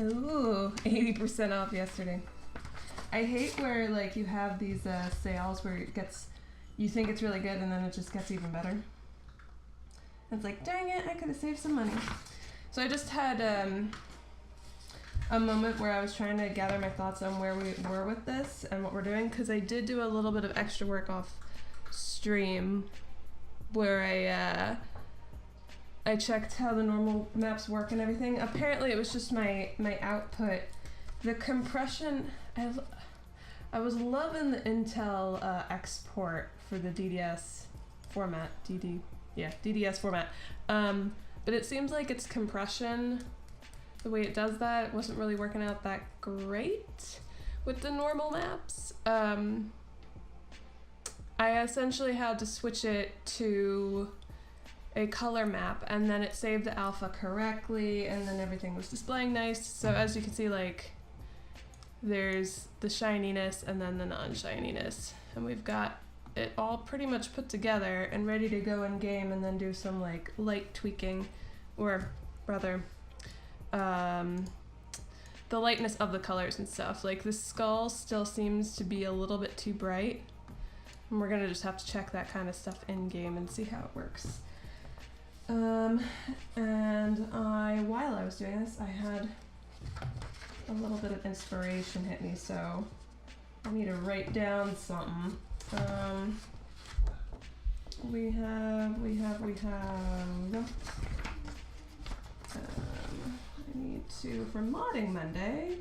Ooh, 80% off yesterday. I hate where like you have these sales where you think it's really good and then it just gets even better. It's like, dang it, I could have saved some money. So I just had a moment where I was trying to gather my thoughts on where we were with this and what we're doing, because I did do a little bit of extra work off stream where I checked how the normal maps work and everything. Apparently it was just my output. The compression, I was loving the Intel export for the DDS format, DDS format. But it seems like its compression, the way it does that, wasn't really working out that great with the normal maps. I essentially had to switch it to a color map, and then it saved the alpha correctly, and then everything was displaying nice. So as you can see, like, there's the shininess and then the non-shininess, and we've got it all pretty much put together and ready to go in game, and then do some like light tweaking, or rather the lightness of the colors and stuff. Like the skull still seems to be a little bit too bright, and we're gonna just have to check that kind of stuff in game and see how it works. And while I was doing this, I had a little bit of inspiration hit me, so I need to write down something. We have, I need to, for modding Monday,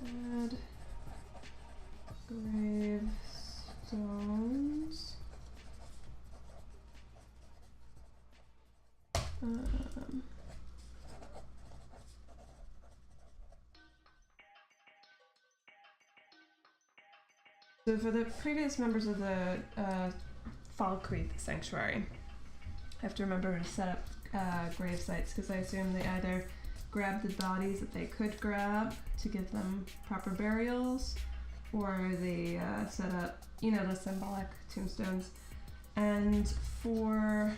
add gravestones. So for the previous members of the Falkreath Sanctuary, I have to remember to set up grave sites, because I assume they either grab the bodies that they could grab to give them proper burials, or they set up, you know, the symbolic tombstones. And for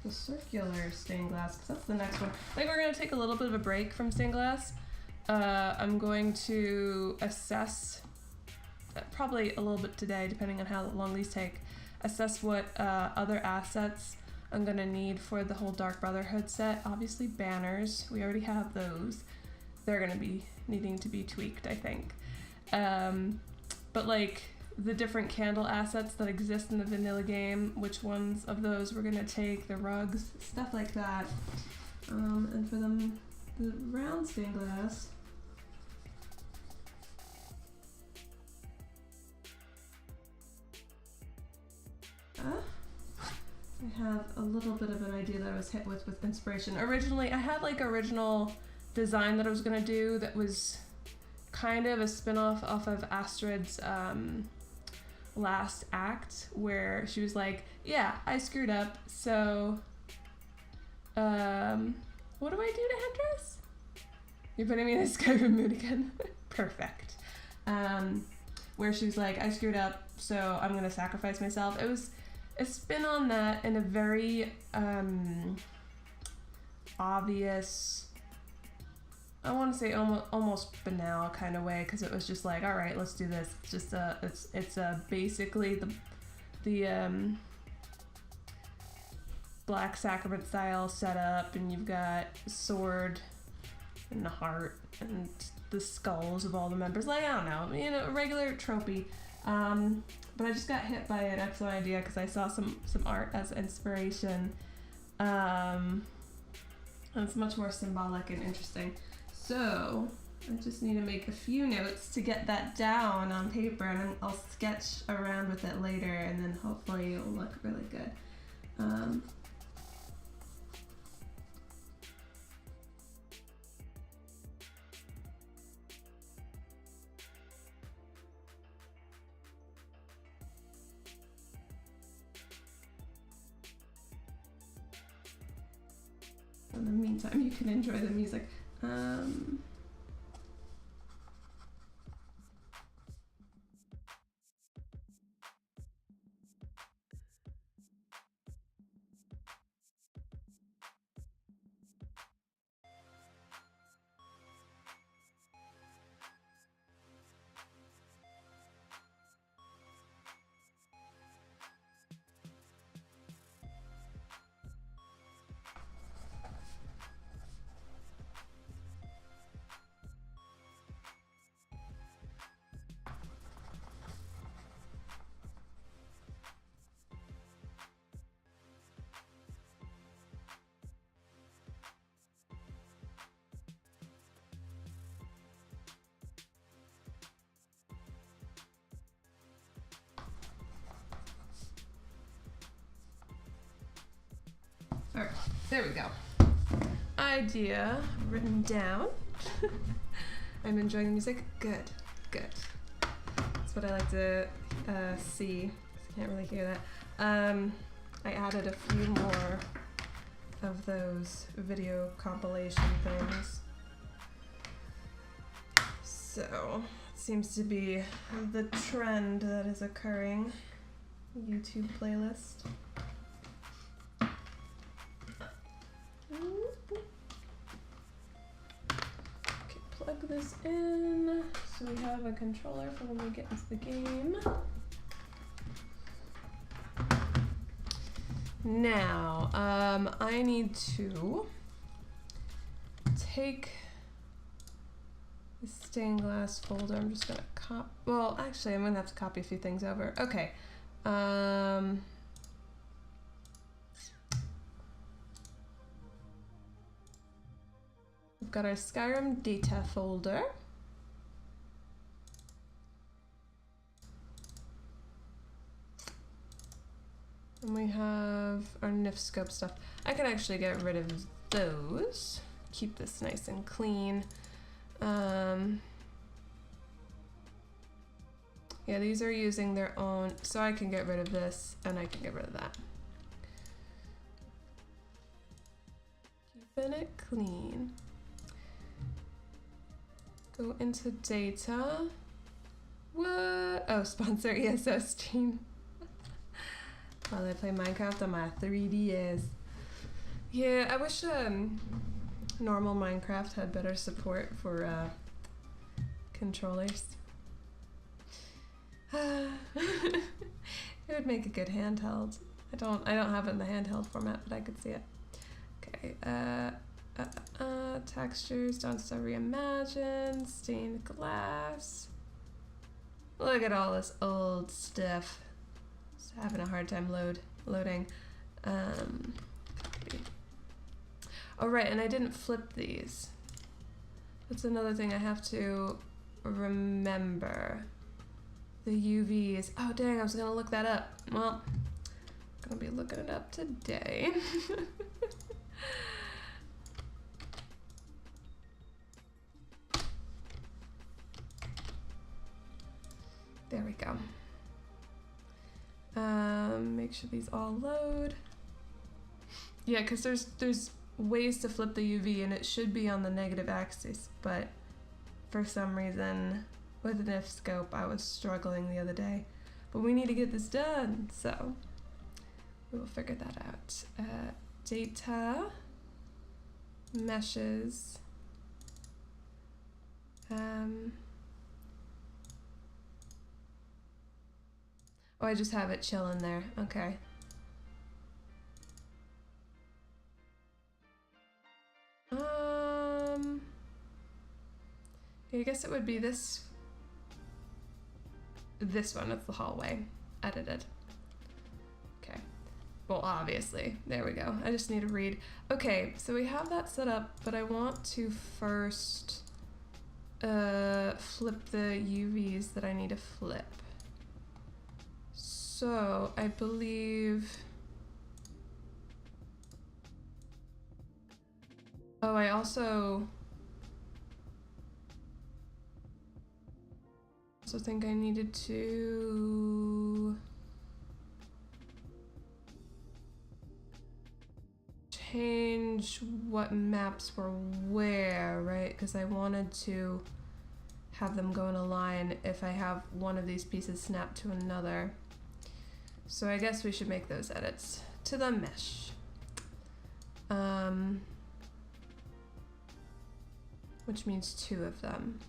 the circular stained glass, because that's the next one, I think we're going to take a little bit of a break from stained glass. I'm going to assess, probably a little bit today, depending on how long these take, assess what other assets I'm gonna need for the whole Dark Brotherhood set. Obviously banners, we already have those. They're gonna be needing to be tweaked, I think. But like the different candle assets that exist in the vanilla game, which ones of those we're gonna take, the rugs, stuff like that. And for them, the round stained glass, I have a little bit of an idea that I was hit with inspiration. Originally, I had like original design that I was gonna do that was kind of a spin-off off of Astrid's last act, where she was like, yeah, I screwed up, so what do I do to Hendris? You're putting me in a Skyrim mood again. Perfect. Where she was like, I screwed up, so I'm gonna sacrifice myself. It was a spin on that in a very obvious, I want to say almost banal kind of way, because it was just like, all right, let's do this. It's just it's basically the Black Sacrament style setup, and you've got a sword and the heart and the skulls of all the members. Like, I don't know, you know, a regular tropey. But I just got hit by an excellent idea because I saw some art as inspiration. And it's much more symbolic and interesting. So I just need to make a few notes to get that down on paper, and then I'll sketch around with it later, and then hopefully it'll look really good. In the meantime, you can enjoy the music. Alright, there we go. Idea written down. I'm enjoying the music. Good, good. That's what I like to see. I can't really hear that. I added a few more of those video compilation things. So, it seems to be the trend that is occurring. YouTube playlist. Okay, plug this in so we have a controller for when we get into the game. Now, I need to take the stained glass folder. I'm just gonna well, actually, I'm gonna have to copy a few things over. Okay. We've got our Skyrim data folder. And we have our NIF scope stuff. I can actually get rid of those. Keep this nice and clean. Yeah, these are using their own, so I can get rid of this and I can get rid of that. Keeping it clean. Go into data. What? Oh, sponsor ESO stream. While I play Minecraft on my 3DS. Yeah, I wish normal Minecraft had better support for controllers. It would make a good handheld. I don't have it in the handheld format, but I could see it. Okay, textures, Dawnstar Reimagined, stained glass. Look at all this old stuff. Just having a hard time loading. Oh right, and I didn't flip these. That's another thing I have to remember. The UVs. Oh dang, I was gonna look that up. Well, I'm gonna be looking it up today. There we go. Make sure these all load. Yeah, because there's ways to flip the UV and it should be on the negative axis, but for some reason with an NIF scope I was struggling the other day. But we need to get this done, so we will figure that out. Data, meshes, oh, I just have it chilling there. Okay. I guess it would be this one. It's the hallway. Edited. Okay. Well, obviously. There we go. I just need to read. Okay, so we have that set up, but I want to first flip the UVs that I need to flip. So, I believe... Oh, I also think I needed to change what maps were where, right? Because I wanted to have them go in a line if I have one of these pieces snapped to another. So I guess we should make those edits to the mesh. Which means 2 of them.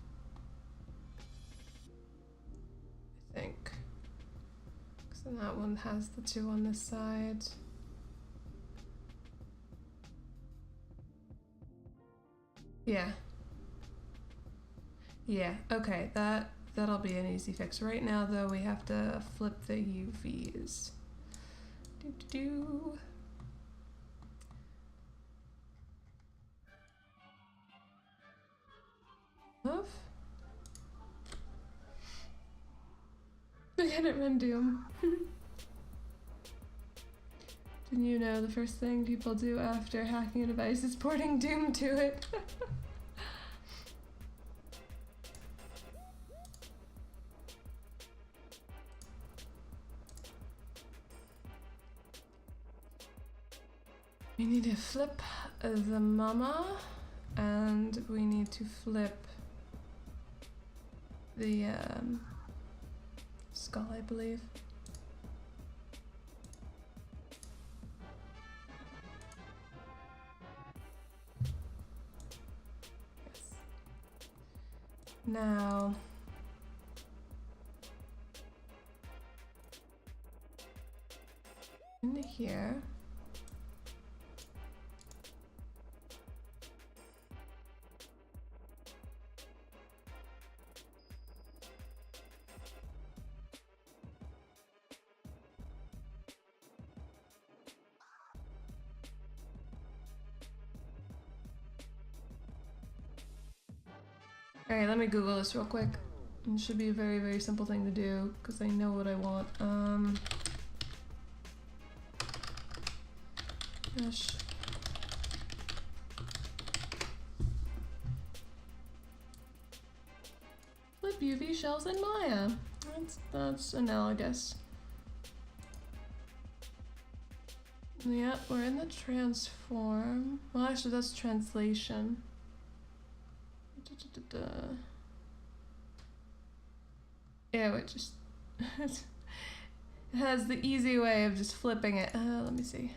I think. Because then that one has the 2 on this side. Yeah. Yeah, okay, that'll be an easy fix. Right now though, we have to flip the UVs. Do-do-do. Love? Look at it run Doom. And you know the first thing people do after hacking a device is porting Doom to it. We need to flip the mama, and we need to flip the skull, I believe. Yes. Now, in here. Alright, let me Google this real quick. It should be a very, very simple thing to do, because I know what I want. Gosh. Flip UV shells in Maya. That's analogous. Yep, we're in the transform. Well, actually, that's translation. Yeah, it just it has the easy way of just flipping it. Let me see.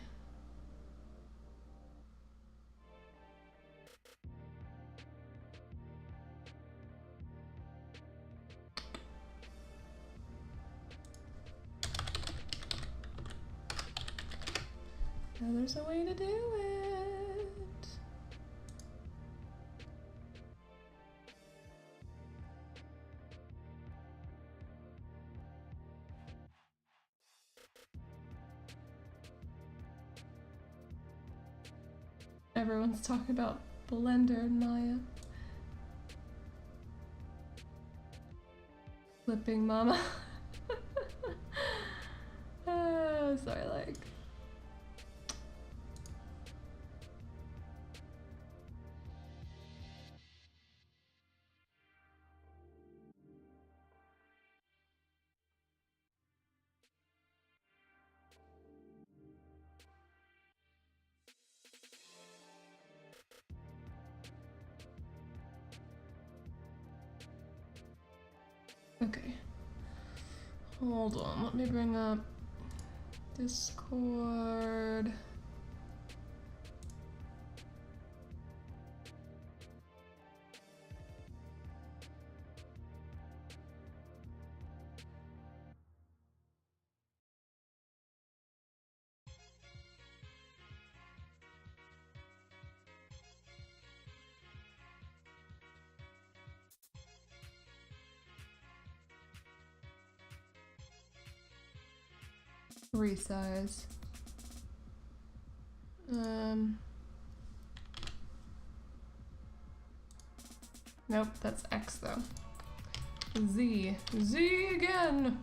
Now there's a way to do it. Everyone's talking about Blender and Maya. Flipping mama. Sorry, like. Okay. Hold on, let me bring up Discord. Resize. Nope, that's X though. Z again.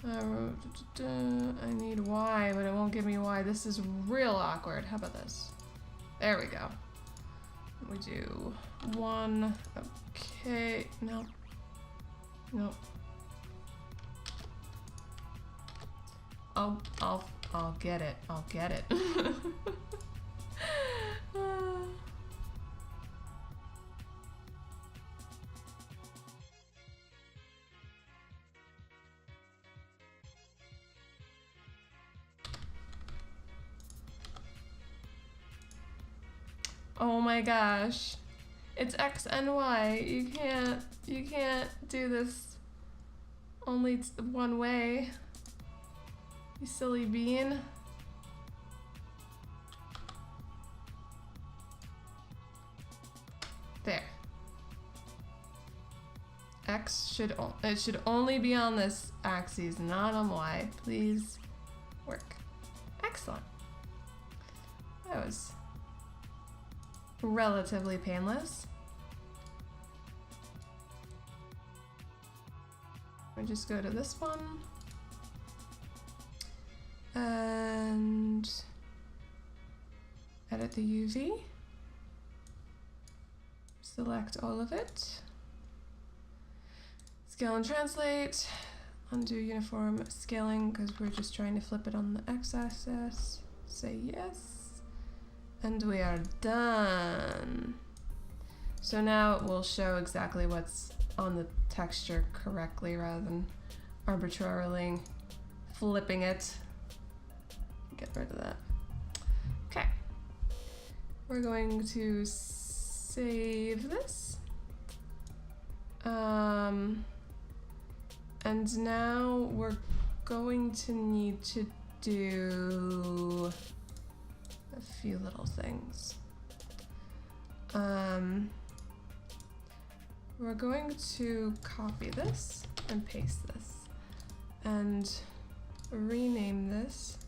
I need Y, but it won't give me Y. This is real awkward. How about this? There we go. We do 1. Okay. Nope. Nope. I'll get it. I'll get it. Oh my gosh. It's X and Y. You can't do this only one way. You silly bean. There. X should only be on this axis, not on Y. Please work. Excellent. That was relatively painless. We just go to this one. And edit the UV. Select all of it. Scale and translate. Undo uniform scaling because we're just trying to flip it on the x-axis. Say yes. And we are done. So now it will show exactly what's on the texture correctly rather than arbitrarily flipping it. Get rid of that. Okay. We're going to save this. And now we're going to need to do a few little things. We're going to copy this and paste this and rename this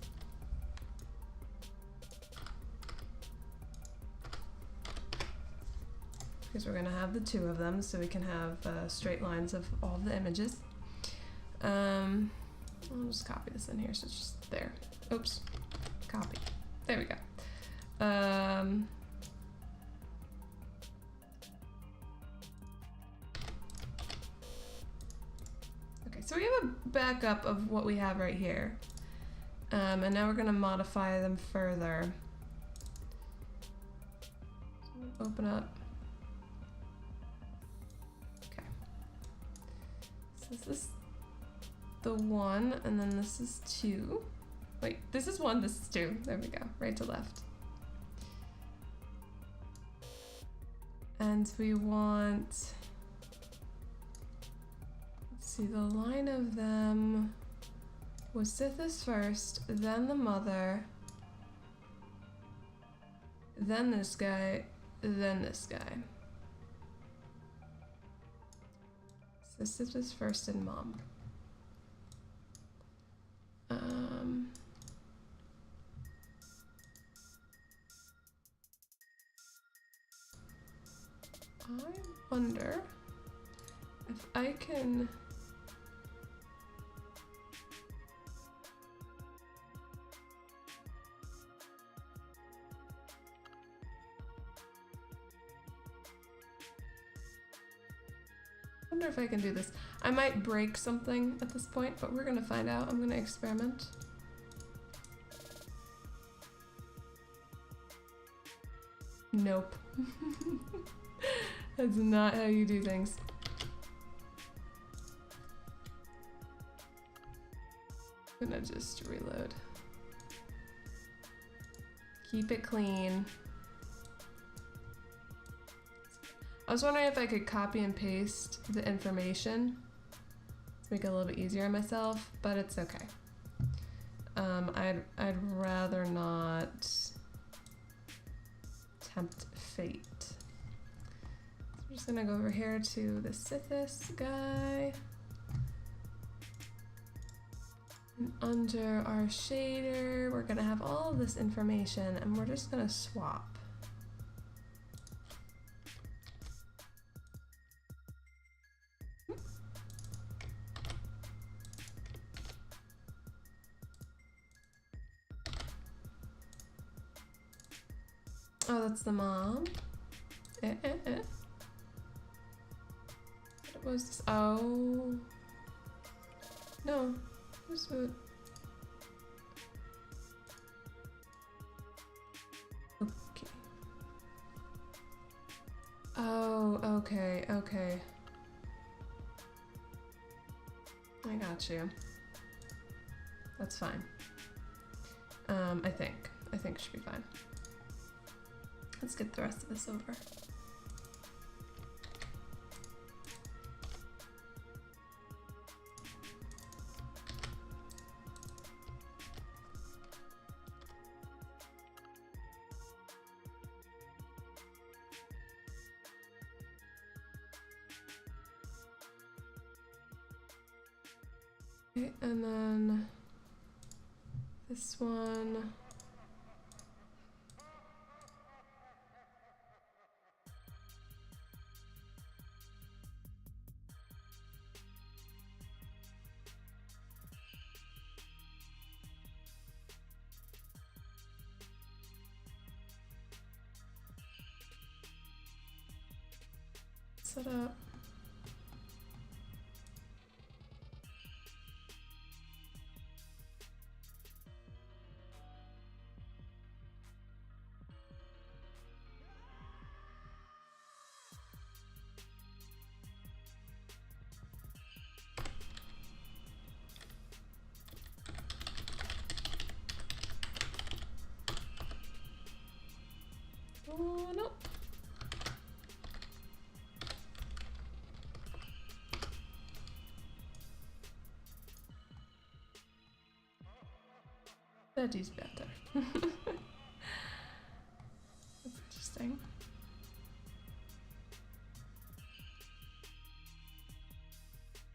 because we're going to have the two of them so we can have straight lines of all of the images. I'll just copy this in here so it's just there. Oops. Copy. There we go. Okay, so we have a backup of what we have right here. And now we're going to modify them further. So open up. Okay. So this is the 1, and then this is 2. Wait, this is 1, this is 2. There we go, right to left. And we want, let's see, the line of them was Sithis first, then the mother, then this guy, then this guy. So Sithis first and mom. I wonder if I can do this. I might break something at this point, but we're gonna find out. I'm gonna experiment. Nope. That's not how you do things. I'm gonna just reload. Keep it clean. I was wondering if I could copy and paste the information to make it a little bit easier on myself, but it's okay. I'd rather not tempt fate. So I'm just gonna go over here to the Sithis guy. And under our shader, we're gonna have all of this information and we're just gonna swap. Oh, that's the mom. What was this? Oh. No. Who's what? Okay. Oh, okay, okay. I got you. That's fine. I think it should be fine. Let's get the rest of this over. Okay, and then this one. set up. Oh, no. That is better. That's interesting.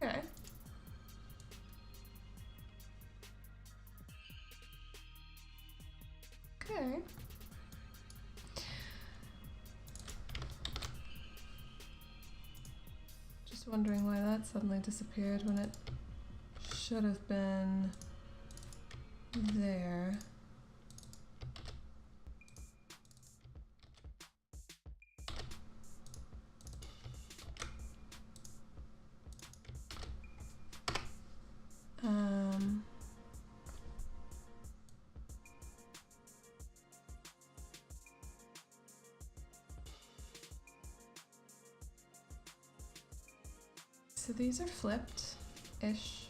Okay. Okay. Just wondering why that suddenly disappeared when it should have been there. So these are flipped-ish.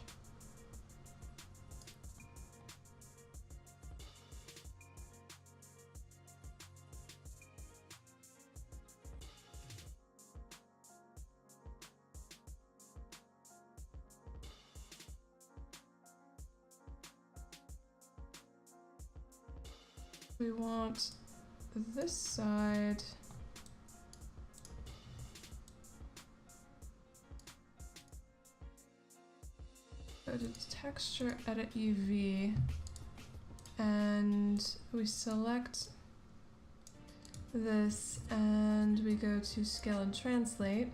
We want this side. Go to texture, edit UV, and we select this and we go to scale and translate.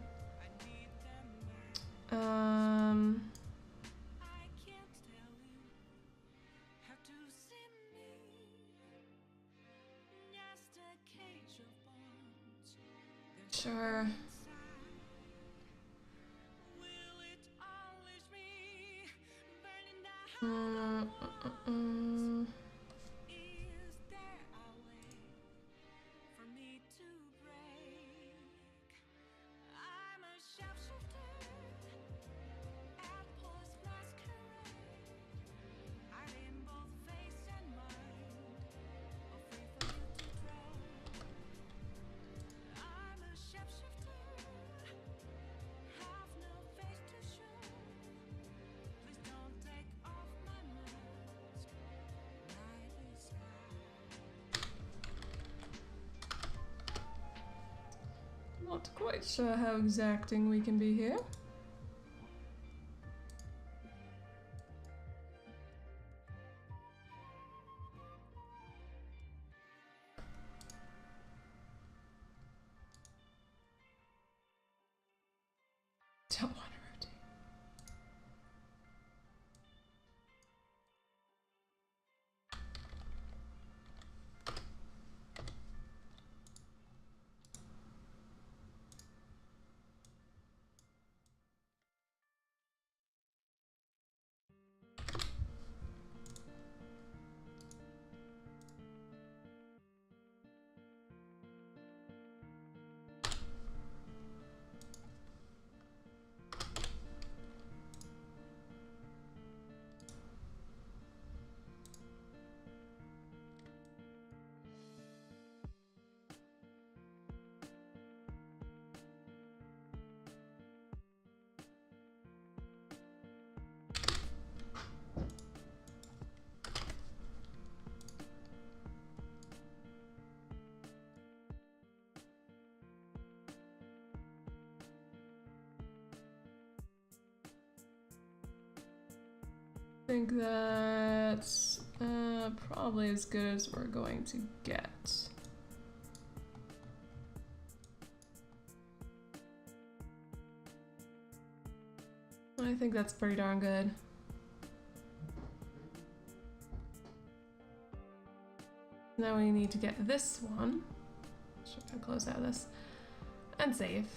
Sure. Not quite sure how exacting we can be here. Don't want to rotate. I think that's probably as good as we're going to get. I think that's pretty darn good. Now we need to get this one. Should I close out of this? And save.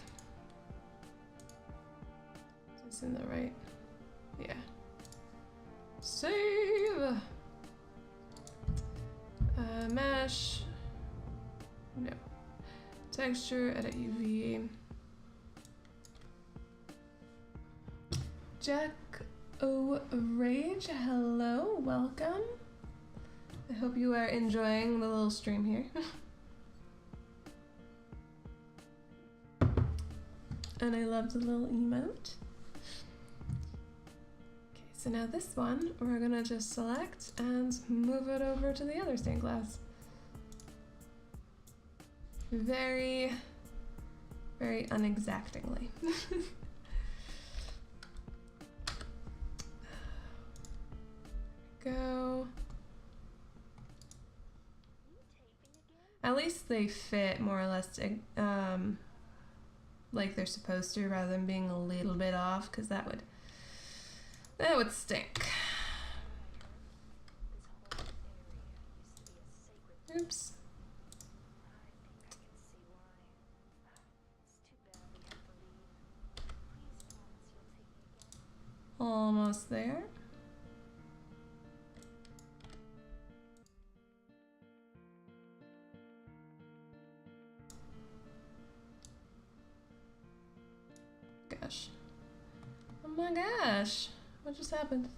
this in the right. Yeah. Save! Mesh. No. Texture, edit UV. Jack O Rage, hello, welcome. I hope you are enjoying the little stream here. And I love the little emote. Okay, so now this one, we're gonna just select and move it over to the other stained glass. Very, very unexactingly. Go. At least they fit more or less like they're supposed to, rather than being a little bit off, because that would stink. Oops. Almost there. Gosh. Oh my gosh. What just happened?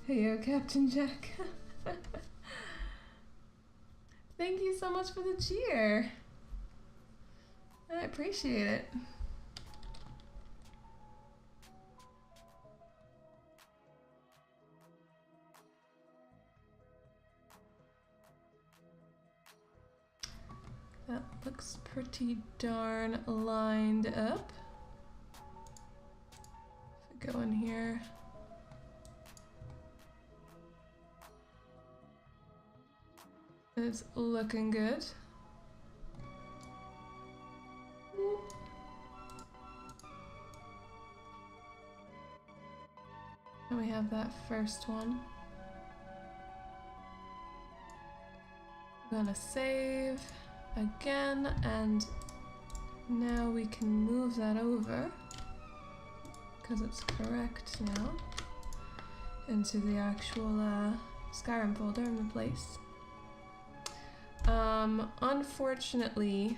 Hey, yo, Captain Jack. Thank you so much for the cheer. I appreciate it. That looks pretty darn lined up. If we go in here. It's looking good. And we have that first one. I'm gonna save again, and now we can move that over, because it's correct now, into the actual Skyrim folder and replace. Unfortunately,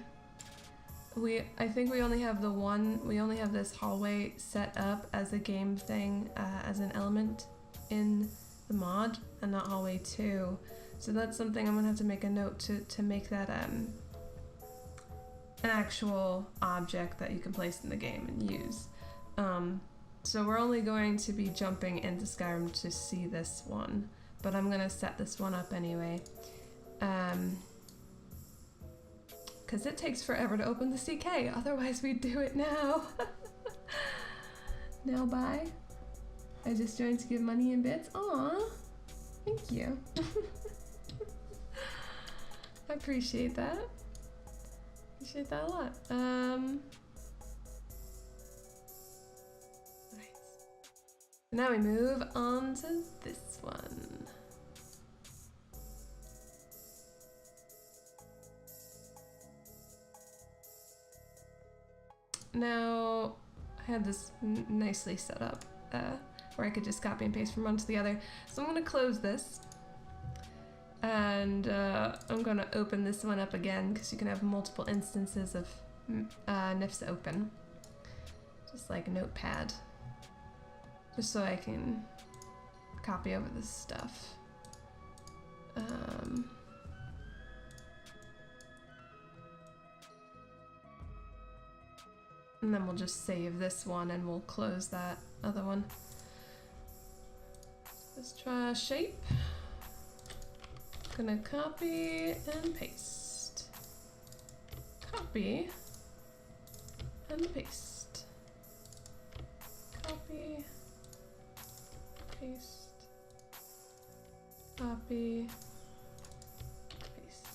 I think we only have this hallway set up as a game thing, as an element in the mod, and not hallway 2. So that's something I'm gonna have to make a note to make that an actual object that you can place in the game and use. So we're only going to be jumping into Skyrim to see this one, but I'm gonna set this one up anyway. Because it takes forever to open the CK, otherwise we'd do it now. Now bye. I just joined to give money in bits. Aw, thank you. I appreciate that. Appreciate that a lot. Right. Now we move on to this one. Now, I had this nicely set up where I could just copy and paste from one to the other. So I'm going to close this. And I'm going to open this one up again, because you can have multiple instances of NIFs open. Just like a notepad. Just so I can copy over this stuff. And then we'll just save this one and we'll close that other one. Let's try shape. Gonna copy and paste. Copy and paste. Copy, paste, copy, paste.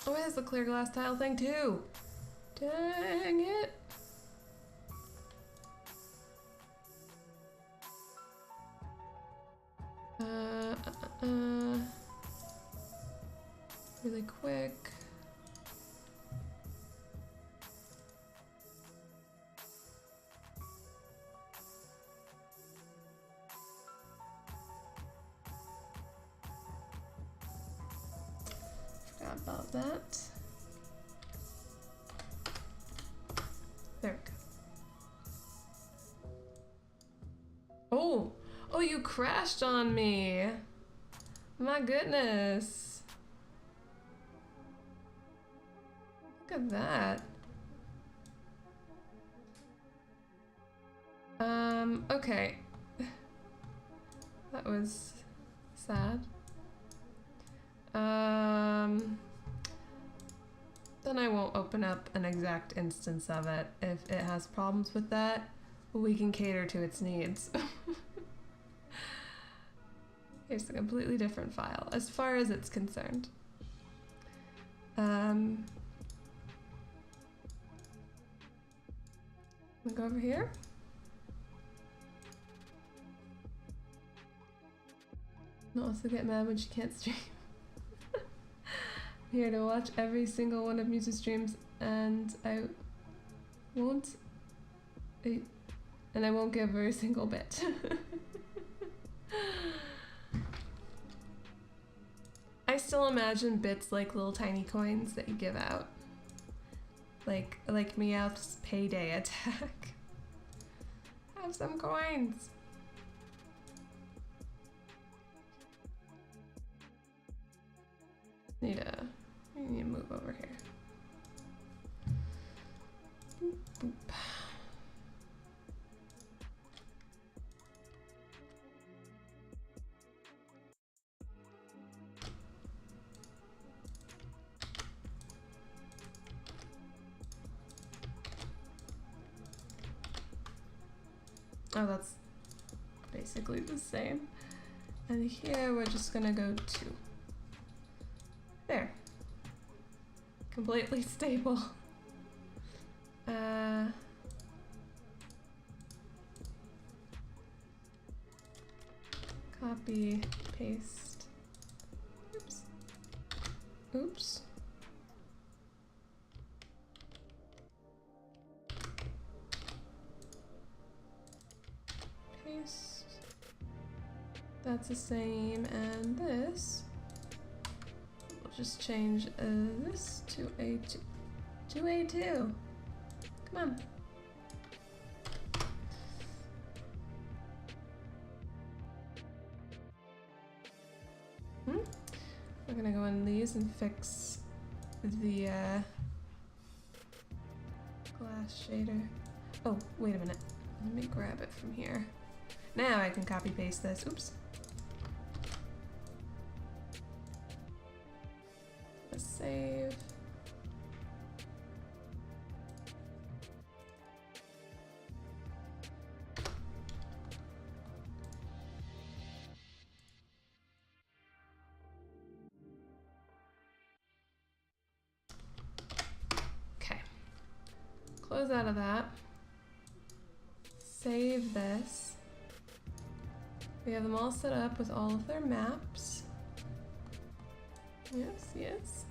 Oh, it has the clear glass tile thing too. Dang it. Really quick. about that. There we go. Oh! Oh, you crashed on me! My goodness! Look at that. Okay. That was sad. Then I won't open up an exact instance of it. If it has problems with that, we can cater to its needs. Here's a completely different file, as far as it's concerned. I'll go over here. Not also get mad when she can't stream. I'm here to watch every single one of Muse's streams, and I won't give her a single bit. I still imagine bits like little tiny coins that you give out. Like Meowth's payday attack. Have some coins. Need to move over here. Boop, boop. Oh, that's basically the same. And here we're just gonna go 2. There. Completely stable. Copy, paste. Oops. Oops. Paste. That's the same, and this. We'll just change this to A2. To A2. Come on. We're gonna go on these and fix the glass shader. Oh, wait a minute. Let me grab it from here. Now I can copy paste this. Oops. Let's save. Close out of that. Save this. We have them all set up with all of their maps. Yes, yes.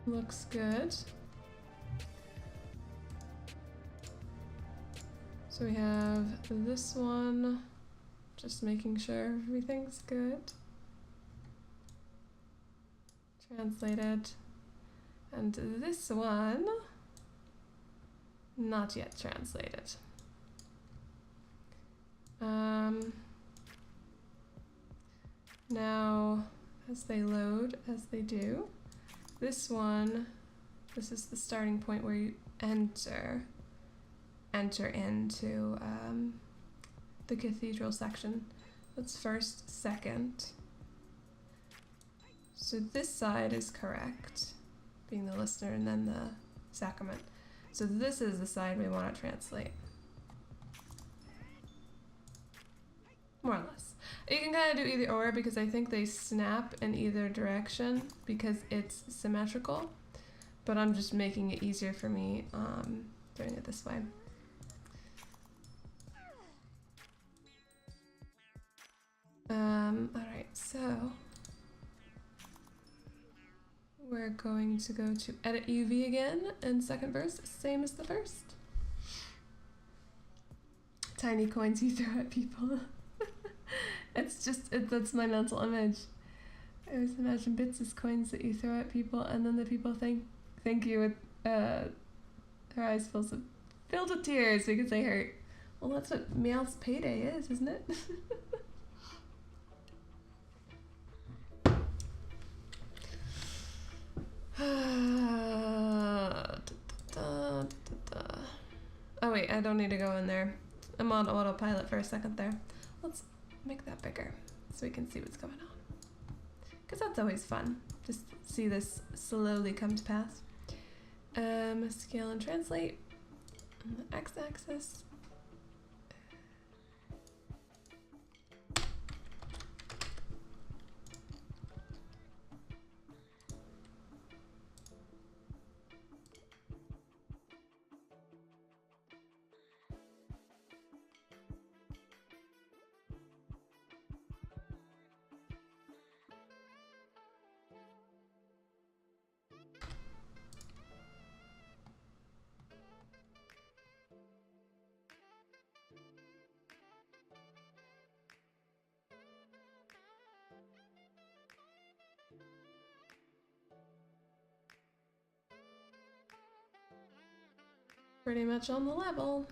Looks good. So we have this one. Just making sure everything's good. Translated. And this one, not yet translated. Now, as they load, as they do, this one, this is the starting point where you enter into the cathedral section. That's first, second. So this side is correct, being the listener and then the sacrament. So this is the side we want to translate. More or less. You can kind of do either or because I think they snap in either direction because it's symmetrical, but I'm just making it easier for me doing it this way. Alright, so we're going to go to edit UV again in second verse, same as the first. tiny coins you throw at people. It's just, that's my mental image. I always imagine bits as coins that you throw at people, and then the people thank you with their eyes filled with tears because they hurt. Well, that's what Mail's payday is, isn't it? Oh wait, I don't need to go in there. I'm on autopilot for a second there. Let's make that bigger so we can see what's going on. Because that's always fun. Just see this slowly come to pass. Scale and translate on the x-axis. Pretty much on the level.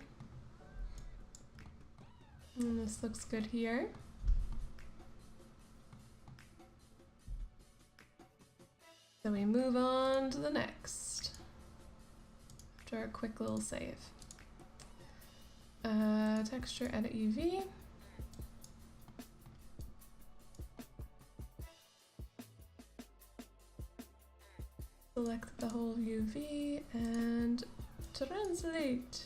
And this looks good here. So we move on to the next. After a quick little save. Texture, edit UV. Select the whole UV and translate.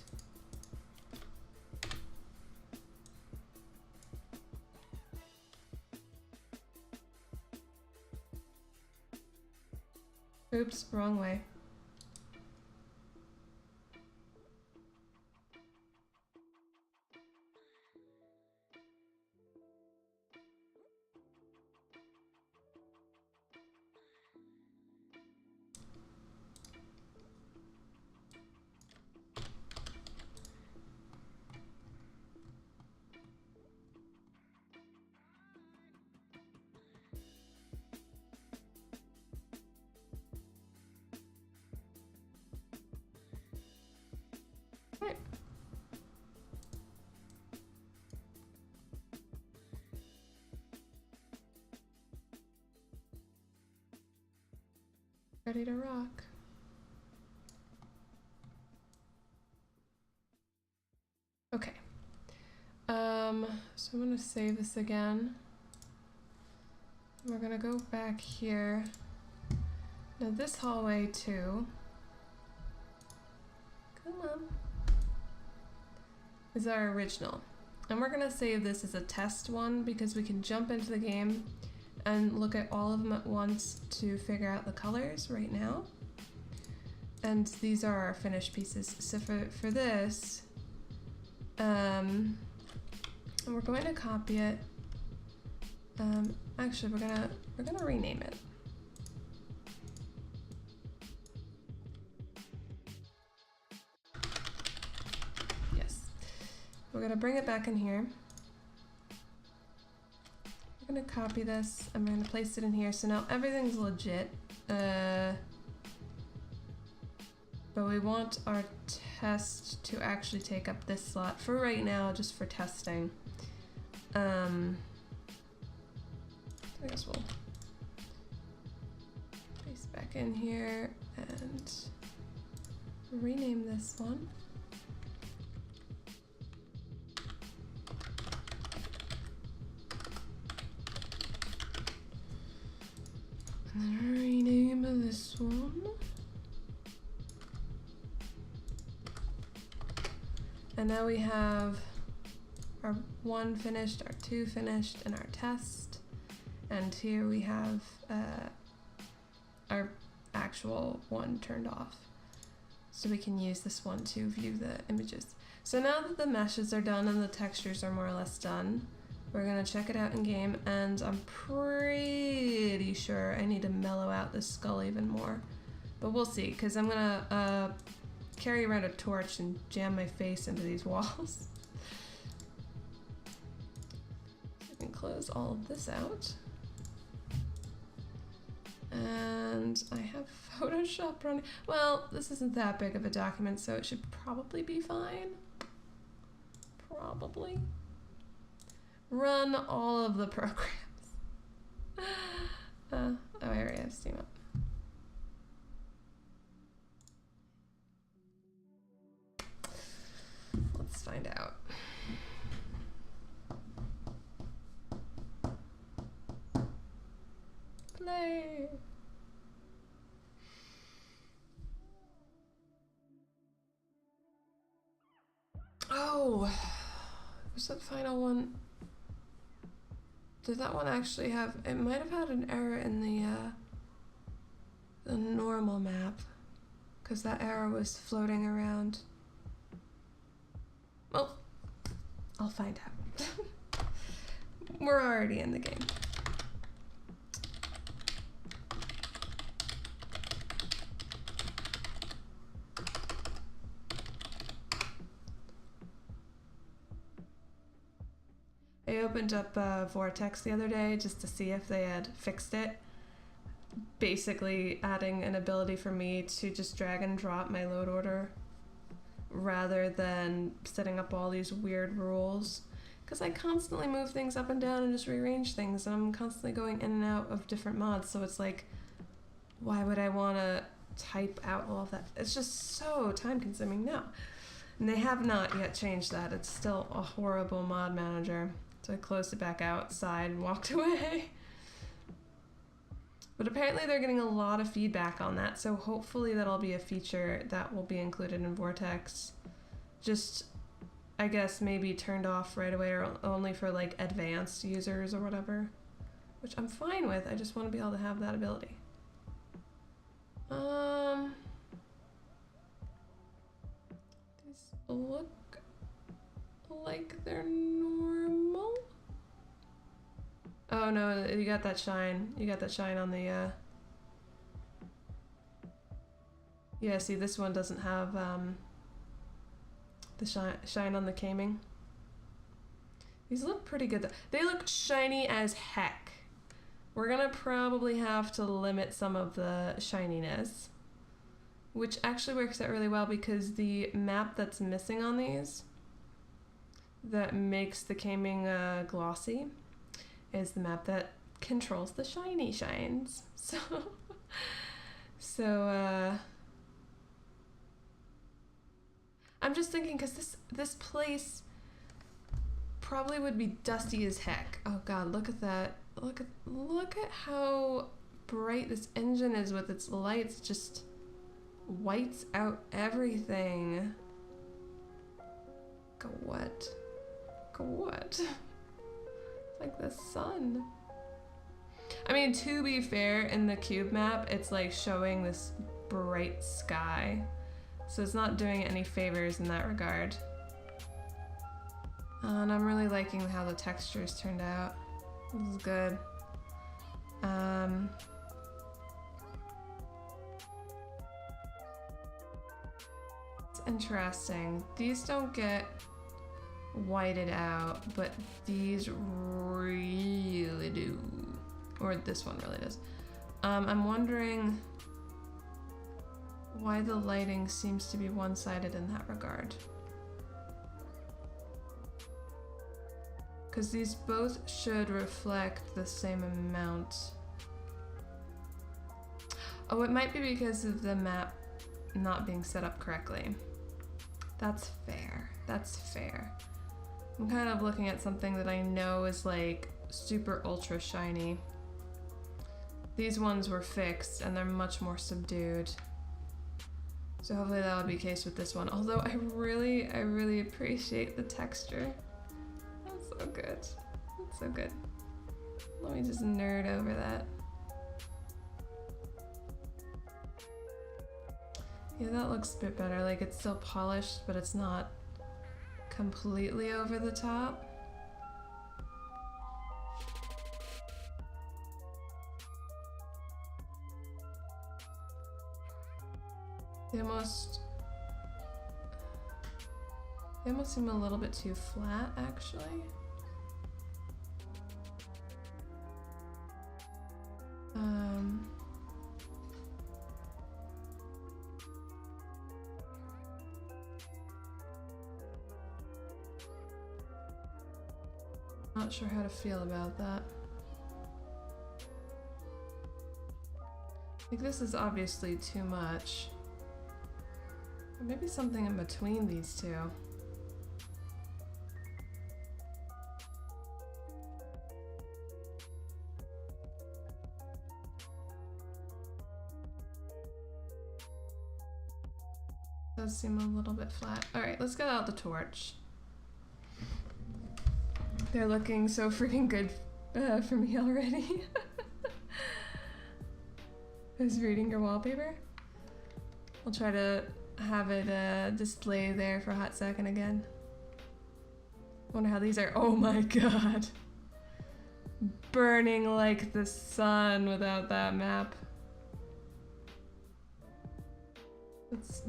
Oops, wrong way. Ready to rock. Okay. So I'm gonna save this again. We're gonna go back here. Now this hallway too. Come on. Is our original. And we're gonna save this as a test one because we can jump into the game and look at all of them at once to figure out the colors right now. And these are our finished pieces. So for this, we're going to copy it. Actually, we're gonna rename it. Yes, we're gonna bring it back in here. I'm gonna copy this, I'm gonna place it in here, so now everything's legit. But we want our test to actually take up this slot for right now, just for testing. I guess we'll place back in here and rename this one. And rename this one. And now we have our 1 finished, our 2 finished, and our test. And here we have our actual one turned off. So we can use this one to view the images. So now that the meshes are done and the textures are more or less done, we're gonna check it out in game, and I'm pretty sure I need to mellow out this skull even more. But we'll see, because I'm gonna carry around a torch and jam my face into these walls. close all of this out. And I have Photoshop running. Well, this isn't that big of a document, so it should probably be fine. Probably. Run all of the programs. Oh, I already have Steam up. Let's find out. Play. Oh, was that final one? Did that one actually have? It might have had an error in the normal map, because that error was floating around. Well, I'll find out. We're already in the game. I opened up Vortex the other day just to see if they had fixed it. Basically adding an ability for me to just drag and drop my load order rather than setting up all these weird rules. Because I constantly move things up and down and just rearrange things, and I'm constantly going in and out of different mods, so it's like, why would I want to type out all of that? It's just so time consuming now. And they have not yet changed that. It's still a horrible mod manager. So I closed it back outside and walked away. But apparently they're getting a lot of feedback on that, so hopefully that'll be a feature that will be included in Vortex. Just, I guess, maybe turned off right away or only for like advanced users or whatever. Which I'm fine with, I just want to be able to have that ability. These look like they're normal. Oh no, you got that shine. You got that shine on the yeah, see, this one doesn't have the shine on the caming. These look pretty good though. They look shiny as heck. We're gonna probably have to limit some of the shininess, which actually works out really well because the map that's missing on these that makes the caming glossy is the map that controls the shiny shines. So I'm just thinking, because this place probably would be dusty as heck. Oh god, look at that. Look at how bright this engine is with its lights. Just whites out everything. Go what? Go what? Like the sun. I mean, to be fair, in the cube map, it's like showing this bright sky. So it's not doing it any favors in that regard. And I'm really liking how the textures turned out. This is good. It's interesting. These don't get whited out, but these really do. Or this one really does. I'm wondering why the lighting seems to be one-sided in that regard. Because these both should reflect the same amount. Oh, it might be because of the map not being set up correctly. That's fair. That's fair. I'm kind of looking at something that I know is like super ultra shiny. These ones were fixed and they're much more subdued. So hopefully that will be the case with this one. Although I really appreciate the texture. That's so good. That's so good. Let me just nerd over that. Yeah, that looks a bit better. Like it's still polished, but it's not completely over the top. They almost seem a little bit too flat, actually. Not sure how to feel about that. Like, this is obviously too much. Or maybe something in between these two. Does seem a little bit flat. Alright, let's get out the torch. They're looking so freaking good for me already. Who's reading your wallpaper? I'll try to have it display there for a hot second again. Wonder how these are. Oh my god. Burning like the sun without that map.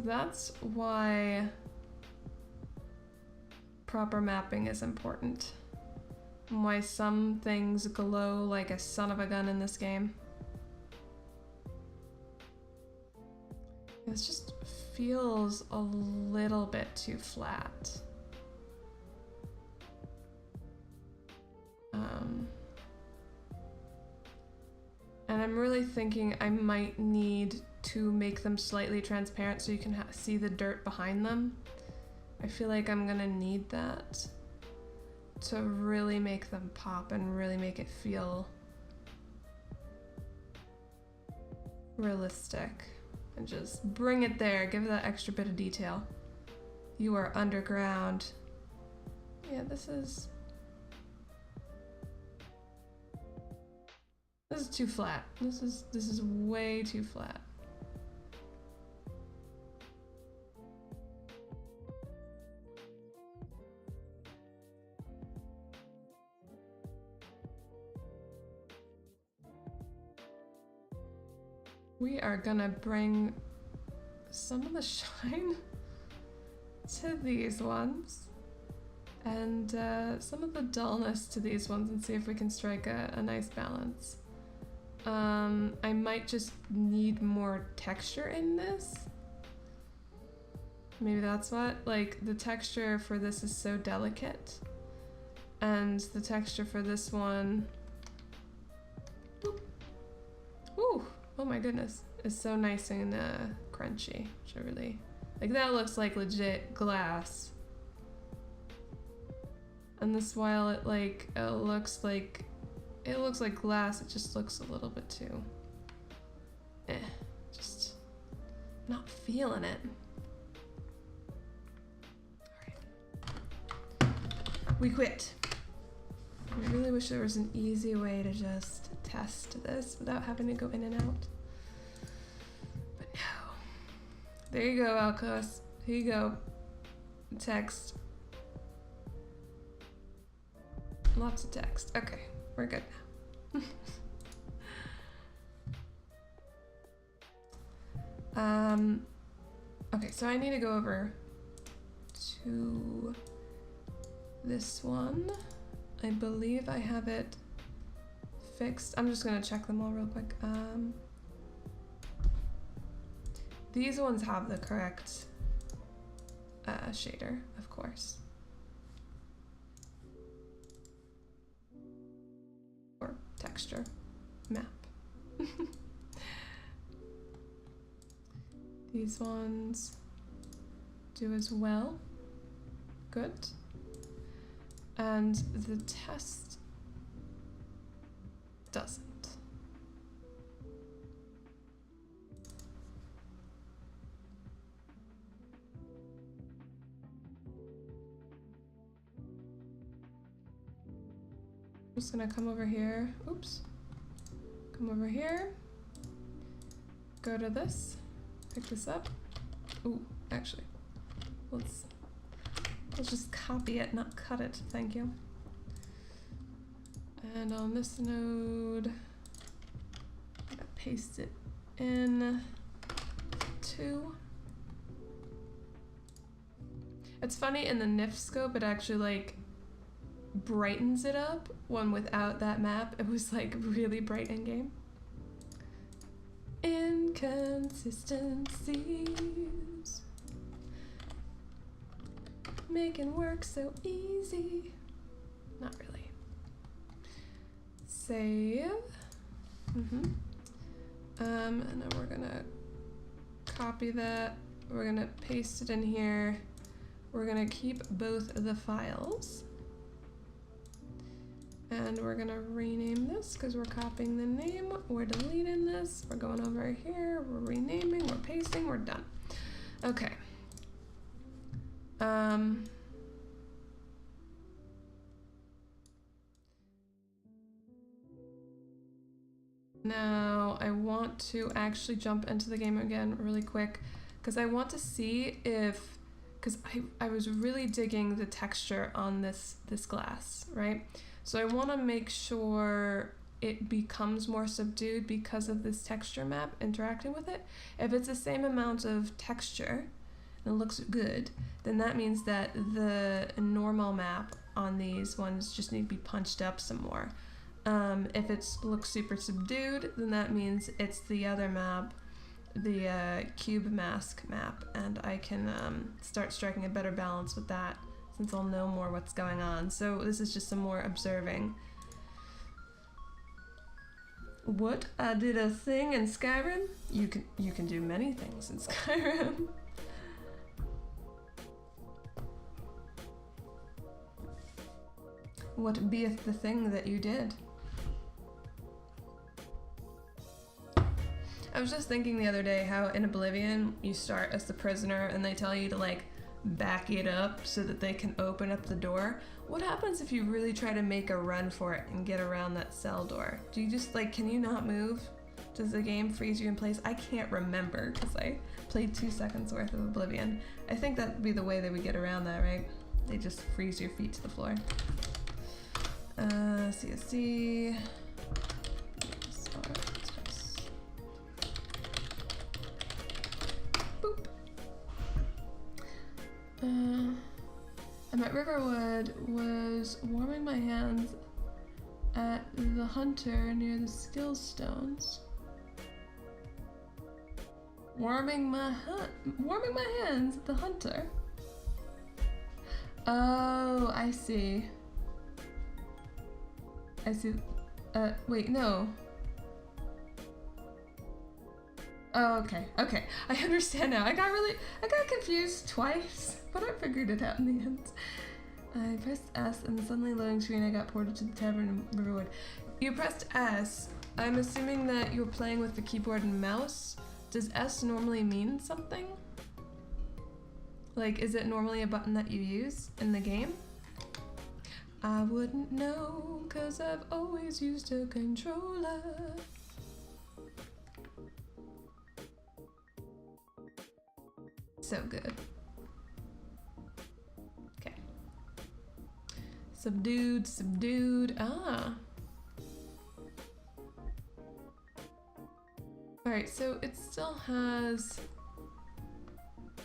That's why proper mapping is important. And why some things glow like a son of a gun in this game. This just feels a little bit too flat. And I'm really thinking I might need to make them slightly transparent so you can see the dirt behind them. I feel like I'm gonna need that to really make them pop and really make it feel realistic. And just bring it there, give that extra bit of detail. You are underground. Yeah, this is too flat. This is way too flat. We are gonna bring some of the shine to these ones and some of the dullness to these ones and see if we can strike a nice balance. I might just need more texture in this. Maybe that's what, like, the texture for this is so delicate and the texture for this one, ooh, oh my goodness, is so nice and crunchy, which I really like. That looks like legit glass, and this, while it looks like glass, it just looks a little bit too just not feeling it. All right, we quit. I really wish there was an easy way to just test this without having to go in and out. But no. There you go, Alcos. Here you go. Text. Lots of text. Okay, we're good now. Okay, so I need to go over to this one. I believe I have it fixed. I'm just gonna check them all real quick. These ones have the correct shader, of course. Or texture map. These ones do as well. Good. And the test doesn't. I'm just gonna come over here. Oops. Come over here. Go to this. Pick this up. Ooh, actually, let's just copy it, not cut it. Thank you. And on this node, I'm gonna paste it in too. It's funny, in the NIF scope, it actually like brightens it up. When without that map, it was like really bright in game. Inconsistencies, making work so easy. Not really. save. And then we're gonna copy that. We're gonna paste it in here. We're gonna keep both of the files. And we're gonna rename this because we're copying the name. We're deleting this. We're going over here. We're renaming. We're pasting. We're done. Okay. Now I want to actually jump into the game again really quick because I want to see if, because I was really digging the texture on this glass, right? So I want to make sure it becomes more subdued because of this texture map interacting with it. If it's the same amount of texture and it looks good, then that means that the normal map on these ones just need to be punched up some more. If it looks super subdued, then that means it's the other map, the cube mask map, and I can start striking a better balance with that since I'll know more what's going on. So this is just some more observing. What? I did a thing in Skyrim? You can do many things in Skyrim. What beeth the thing that you did? I was just thinking the other day how in Oblivion you start as the prisoner and they tell you to like back it up so that they can open up the door. What happens if you really try to make a run for it and get around that cell door? Do you just like, can you not move? Does the game freeze you in place? I can't remember because I played 2 seconds worth of Oblivion. I think that'd be the way they would get around that, right? They just freeze your feet to the floor. CSC. Boop. I'm at Riverwood, was warming my hands at the hunter near the skill stones. Warming my hands at the hunter? Oh, I see. Wait, no. Oh, okay, I understand now. I got confused twice, but I figured it out in the end. I pressed S and the suddenly loading screen I got ported to the tavern in Riverwood. You pressed S. I'm assuming that you're playing with the keyboard and mouse. Does S normally mean something? Like, is it normally a button that you use in the game? I wouldn't know, 'cause I've always used a controller. So good. Okay. Subdued. Ah. Alright, so it still has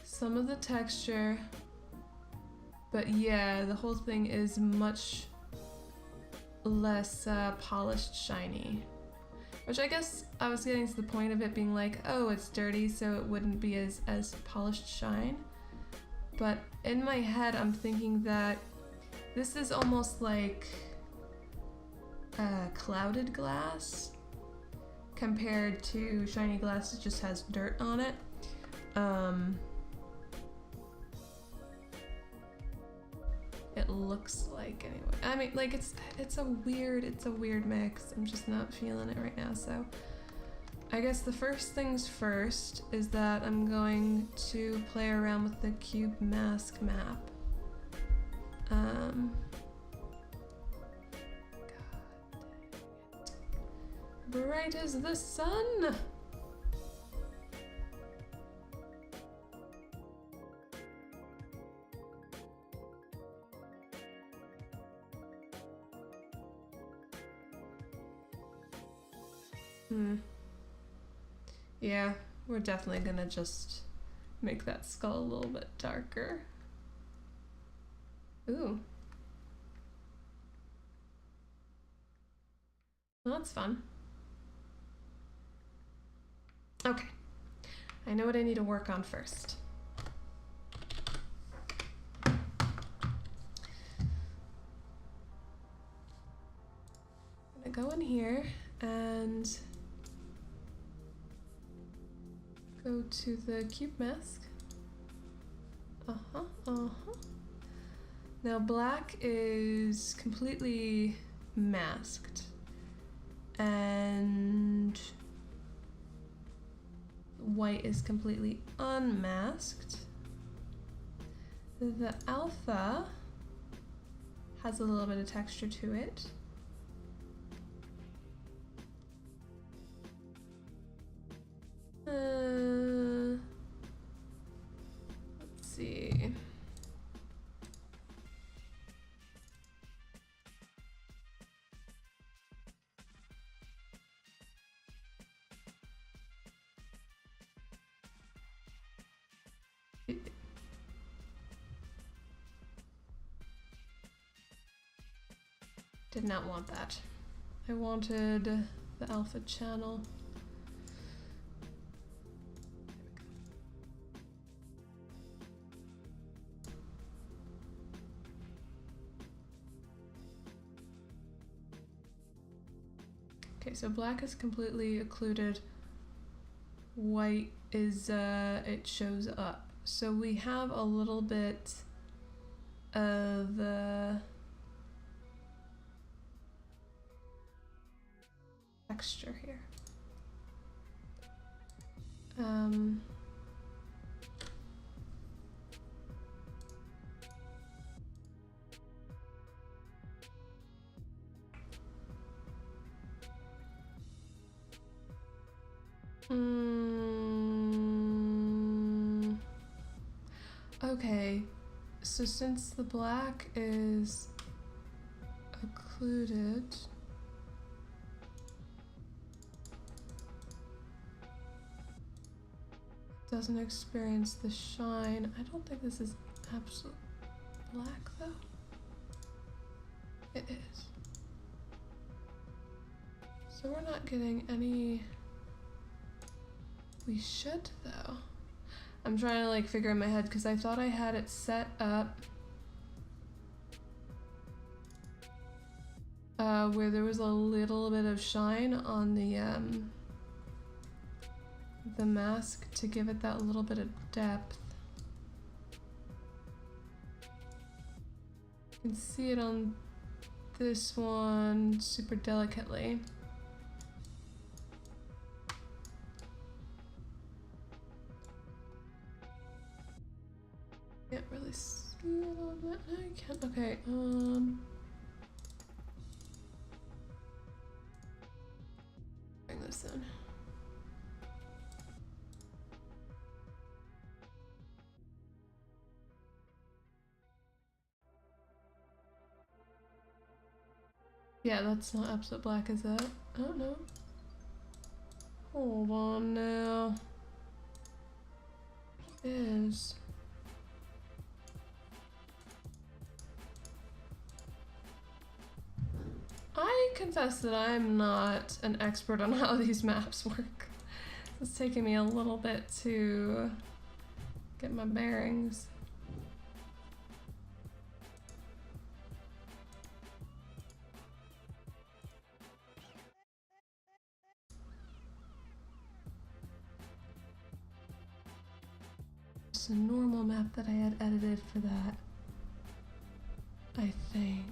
some of the texture, but yeah, the whole thing is much less polished, shiny. Which I guess I was getting to the point of it being like, oh, it's dirty, so it wouldn't be as polished shine. But in my head, I'm thinking that this is almost like clouded glass compared to shiny glass that just has dirt on it. It looks like, anyway. I mean, like, it's a weird mix. I'm just not feeling it right now, so I guess the first things first is that I'm going to play around with the cube mask map. God dang it. Bright as the sun! Yeah, we're definitely gonna just make that skull a little bit darker. Ooh. Well, that's fun. Okay. I know what I need to work on first. I'm I go in here and go to the cube mask. Now black is completely masked and white is completely unmasked. The alpha has a little bit of texture to it. Let's see. Did not want that. I wanted the alpha channel. Okay, so black is completely occluded. White is, it shows up. So we have a little bit of, texture here. Okay, so since the black is occluded, doesn't experience the shine. I don't think this is absolute black though. It is. So we're not getting any. We should though. I'm trying to like figure in my head because I thought I had it set up where there was a little bit of shine on the mask to give it that little bit of depth. You can see it on this one super delicately. Can't really see it on that. No, I can't. Okay, bring this in. Yeah, that's not absolute black, is that? Oh no. Hold on now. It is. I confess that I'm not an expert on how these maps work. It's taking me a little bit to get my bearings. It's a normal map that I had edited for that, I think.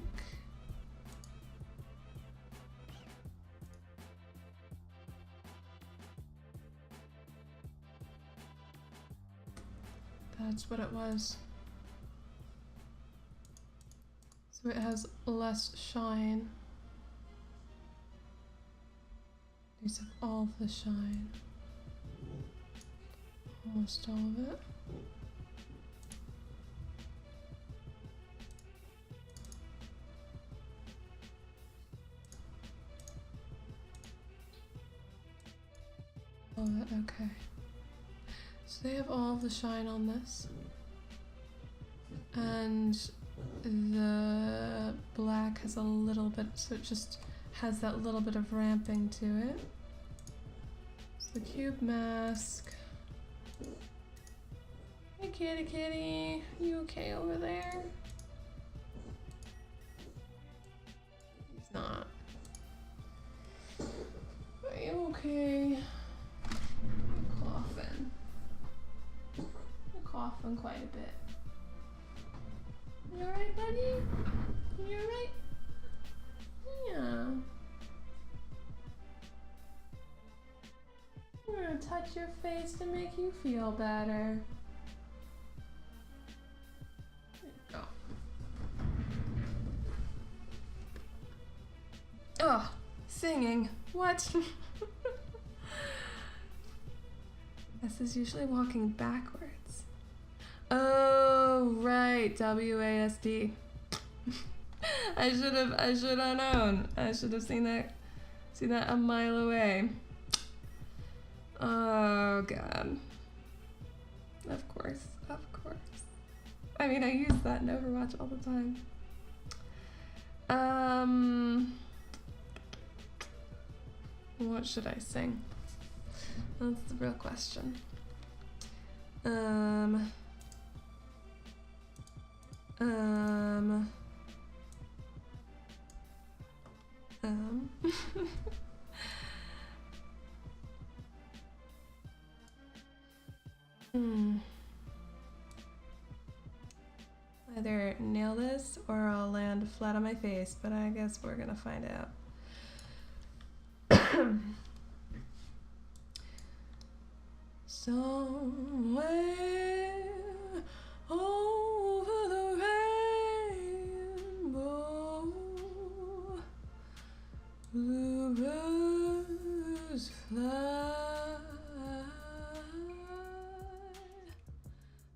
That's what it was. So it has less shine. These have all the shine. Almost all of it. All of it, okay. So they have all the shine on this. And the black has a little bit, so it just has that little bit of ramping to it. So the cube mask. Hey kitty kitty, you okay over there? He's not. Okay. Coughing. I'm coughing quite a bit. You alright, buddy? You alright? Yeah. I'm gonna touch your face to make you feel better. There you go. Oh, singing. What? This is usually walking backwards. Oh, right. WASD. I should have known. I should have seen that a mile away. Oh, God. Of course. I mean, I use that in Overwatch all the time. What should I sing? That's the real question. Either nail this or I'll land flat on my face, but I guess we're gonna find out. Somewhere over the rainbow, bluebirds fly,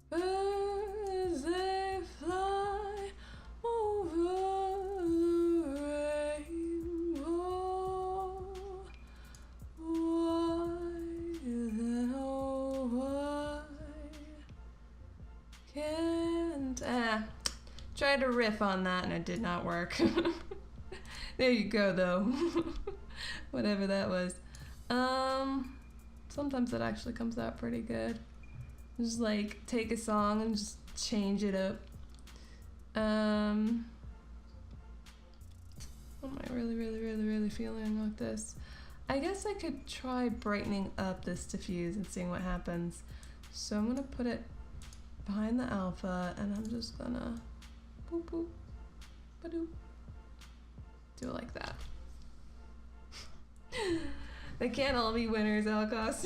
birds they fly over the rainbow. Tried to riff on that and it did not work. There you go though. Whatever that was. Sometimes it actually comes out pretty good. Just like take a song and just change it up. What am I really feeling with this? I guess I could try brightening up this diffuse and seeing what happens. So I'm gonna put it behind the alpha and I'm just gonna boop boop ba-doop. Do it like that. They can't all be winners, Alcos.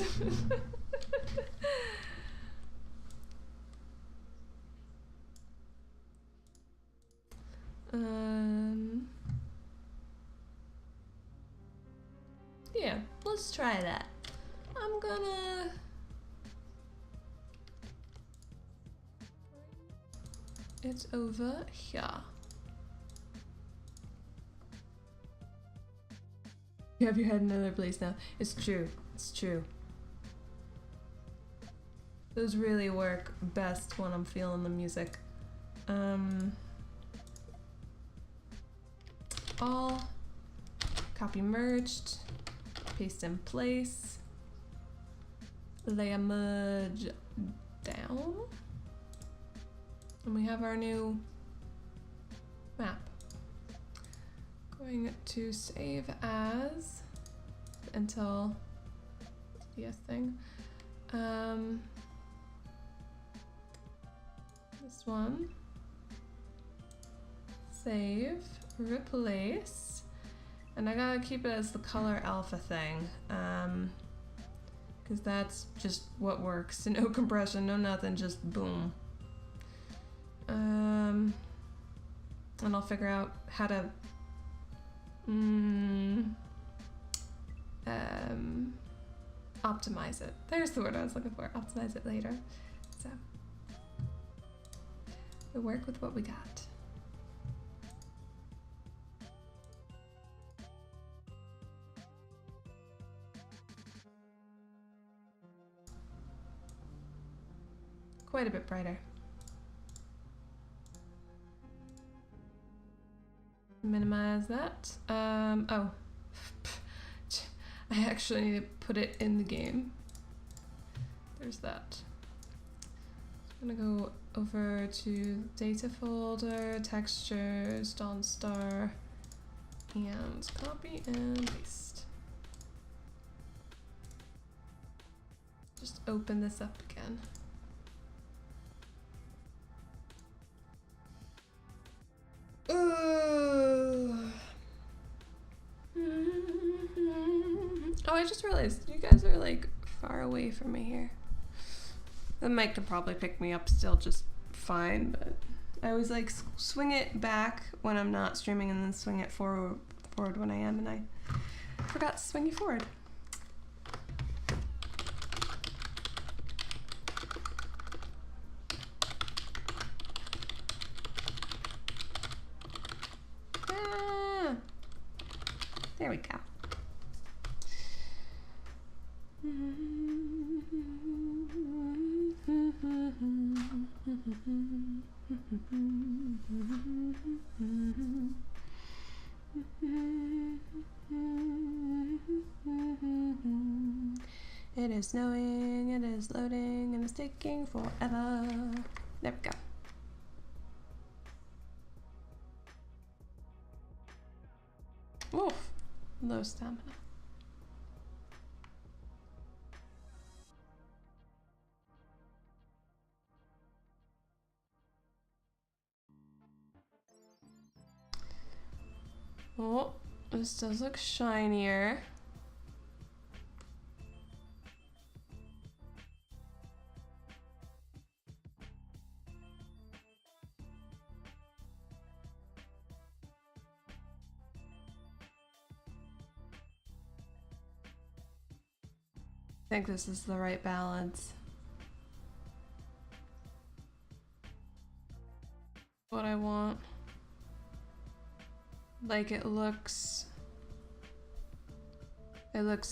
Yeah, let's try that. I'm gonna it's over here. You have your head in another place now. It's true. It's true. Those really work best when I'm feeling the music. All copy merged, paste in place, layer merge down, and we have our new map. Going to save as until DS thing. This one. Save, replace, and I gotta keep it as the color alpha thing, because that's just what works. No compression, no nothing, just boom. And I'll figure out how to optimize it. There's the word I was looking for. Optimize it later. So we work with what we got. Quite a bit brighter. Minimize that. Oh, I actually need to put it in the game. There's that. I'm gonna go over to data folder, textures, Dawnstar, and copy and paste. just open this up again. Oh, I just realized you guys are like far away from me here. The mic could probably pick me up still just fine, but I always like swing it back when I'm not streaming and then swing it forward when I am, and I forgot to swing it forward. Ah, there we go. It is snowing, it is loading, and it's taking forever. There we go. Oof, low stamina. Oh, this does look shinier. I think this is the right balance. What I want. Like it looks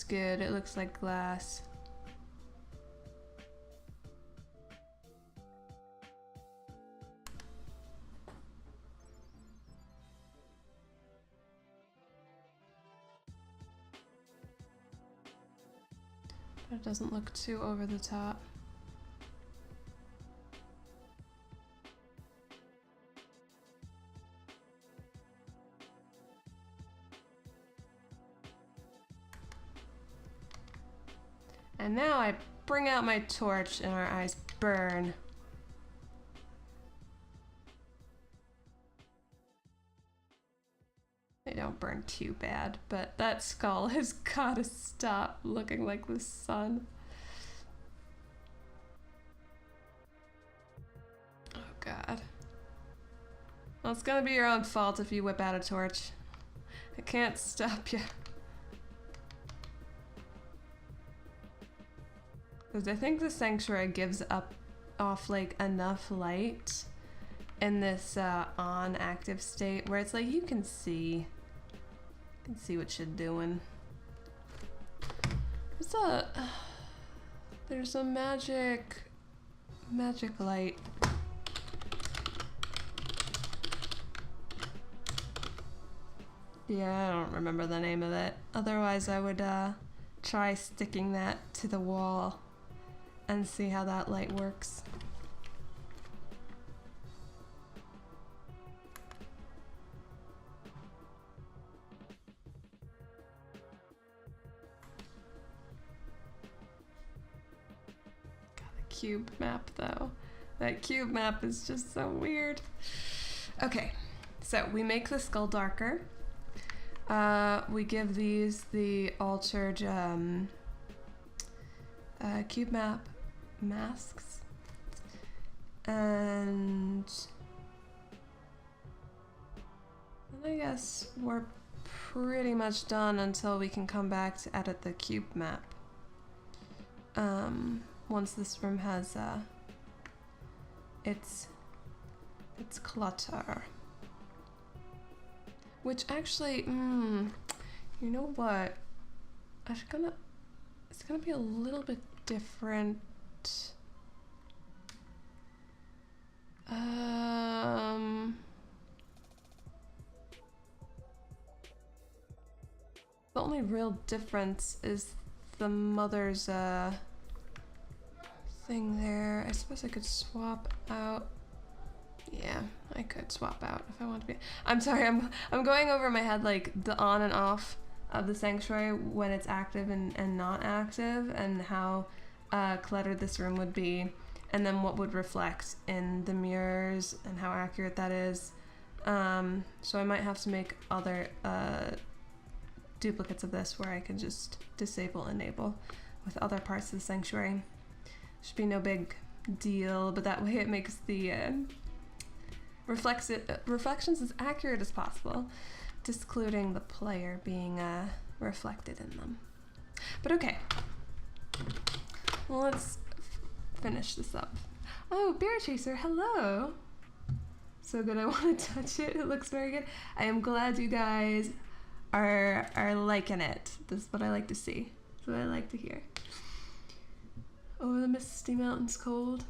good. It looks like glass. But it doesn't look too over the top. And now I bring out my torch and our eyes burn. They don't burn too bad, but that skull has gotta stop looking like the sun. Oh god. Well, it's gonna be your own fault if you whip out a torch. I can't stop you. Because I think the sanctuary gives off like enough light in this on active state where it's like you can see what you're doing. There's a magic light. Yeah, I don't remember the name of it. Otherwise I would try sticking that to the wall and see how that light works. God, the cube map though. That cube map is just so weird. Okay, so we make the skull darker. We give these the altered cube map masks, and I guess we're pretty much done until we can come back to edit the cube map. Once this room has its clutter, which actually, you know what? It's gonna be a little bit different. The only real difference is the mother's thing there. I suppose I could swap out. Yeah, I could swap out if I want to be. I'm sorry, I'm going over my head like the on and off of the sanctuary when it's active and not active, and how cluttered this room would be, and then what would reflect in the mirrors and how accurate that is. So I might have to make other duplicates of this where I can just disable enable with other parts of the sanctuary. Should be no big deal, but that way it makes the reflections as accurate as possible, discluding the player being reflected in them. But okay, well, let's finish this up. Oh, Bear Chaser, hello. So good, I want to touch it. It looks very good. I am glad you guys are liking it. This is what I like to see. This is what I like to hear. Over the misty mountains cold.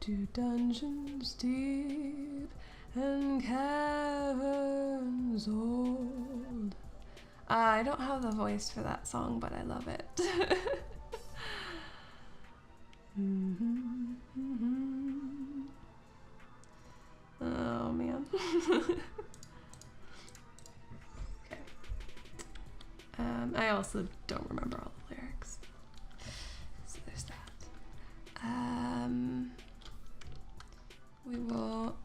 Two dungeons deep and caverns old. I don't have the voice for that song, but I love it. Oh man. Okay. I also don't remember all the lyrics, so there's that. We will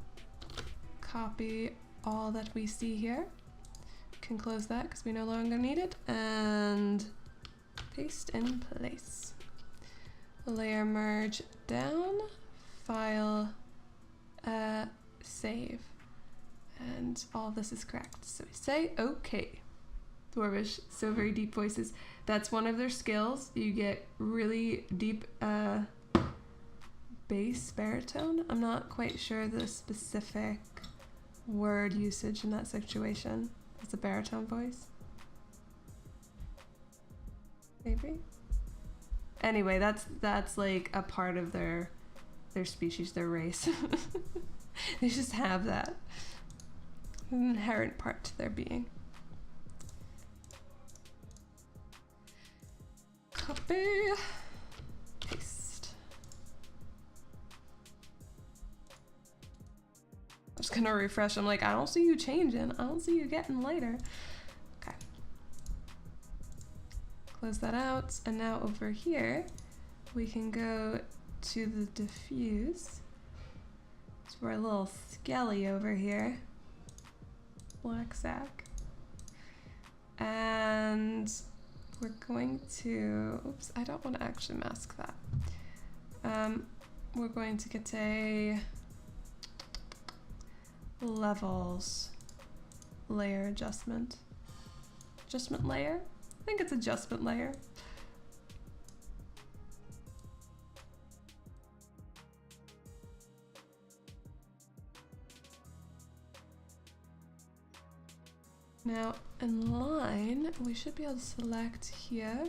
copy all that we see here. Can close that because we no longer need it, and paste in place. Layer merge down, file, save, and all this is correct. So we say okay. Dwarvish, so very deep voices. That's one of their skills. You get really deep bass baritone. I'm not quite sure the specific word usage in that situation. It's a baritone voice. Maybe. Anyway, that's like a part of their species, their race. They just have that. An inherent part to their being. Copy. Paste. I'm just gonna refresh. I'm like, I don't see you changing. I don't see you getting lighter. Okay. Close that out. And now over here, we can go to the diffuse. So we're a little skelly over here. Black Sac. And we're going to, oops, I don't want to actually mask that. We're going to get a levels layer adjustment. Adjustment layer? I think it's adjustment layer. Now in line, we should be able to select here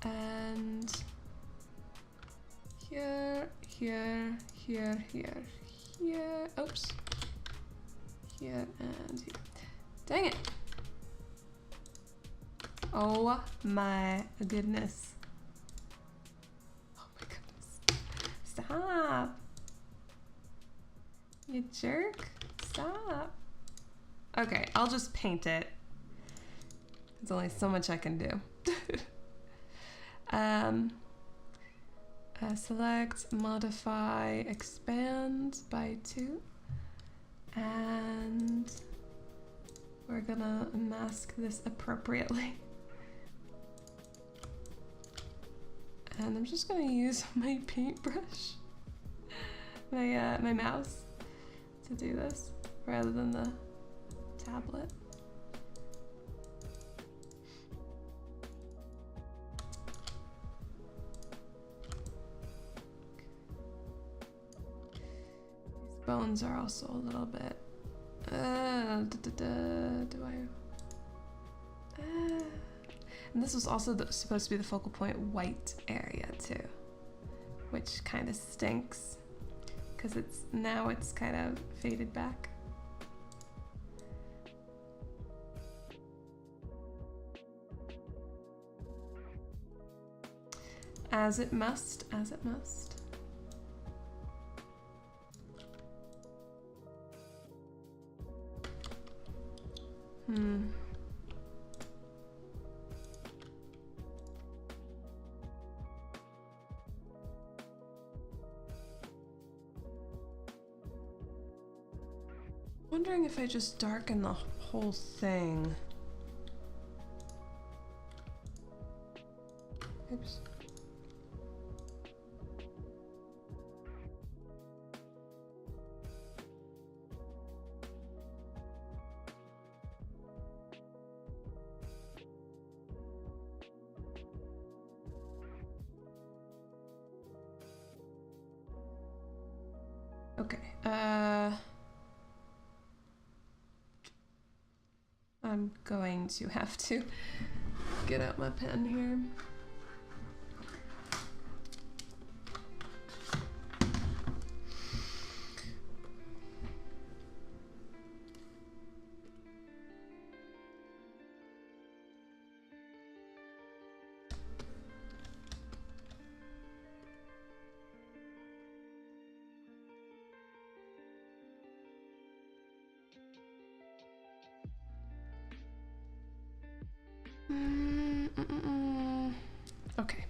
and here, here, here, here, here, oops, here and here. Dang it. Oh my goodness. Oh my goodness. Stop. You jerk. Stop. Okay, I'll just paint it. There's only so much I can do. Select, modify, expand by 2. And we're gonna mask this appropriately. And I'm just gonna use my paintbrush, my mouse, to do this rather than the tablet. These bones are also a little bit. And this was also supposed to be the focal point white area too, which kind of stinks because now it's kind of faded back. As it must, as it must. Wondering if I just darken the whole thing. Oops. Okay, I'm going to have to get out my pen here. Okay.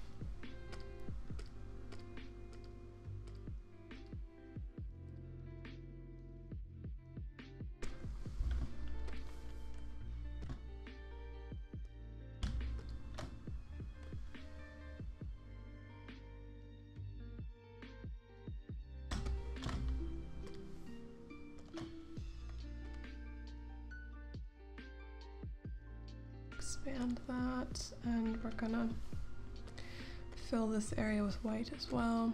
Expand that, and we're gonna fill this area with white as well.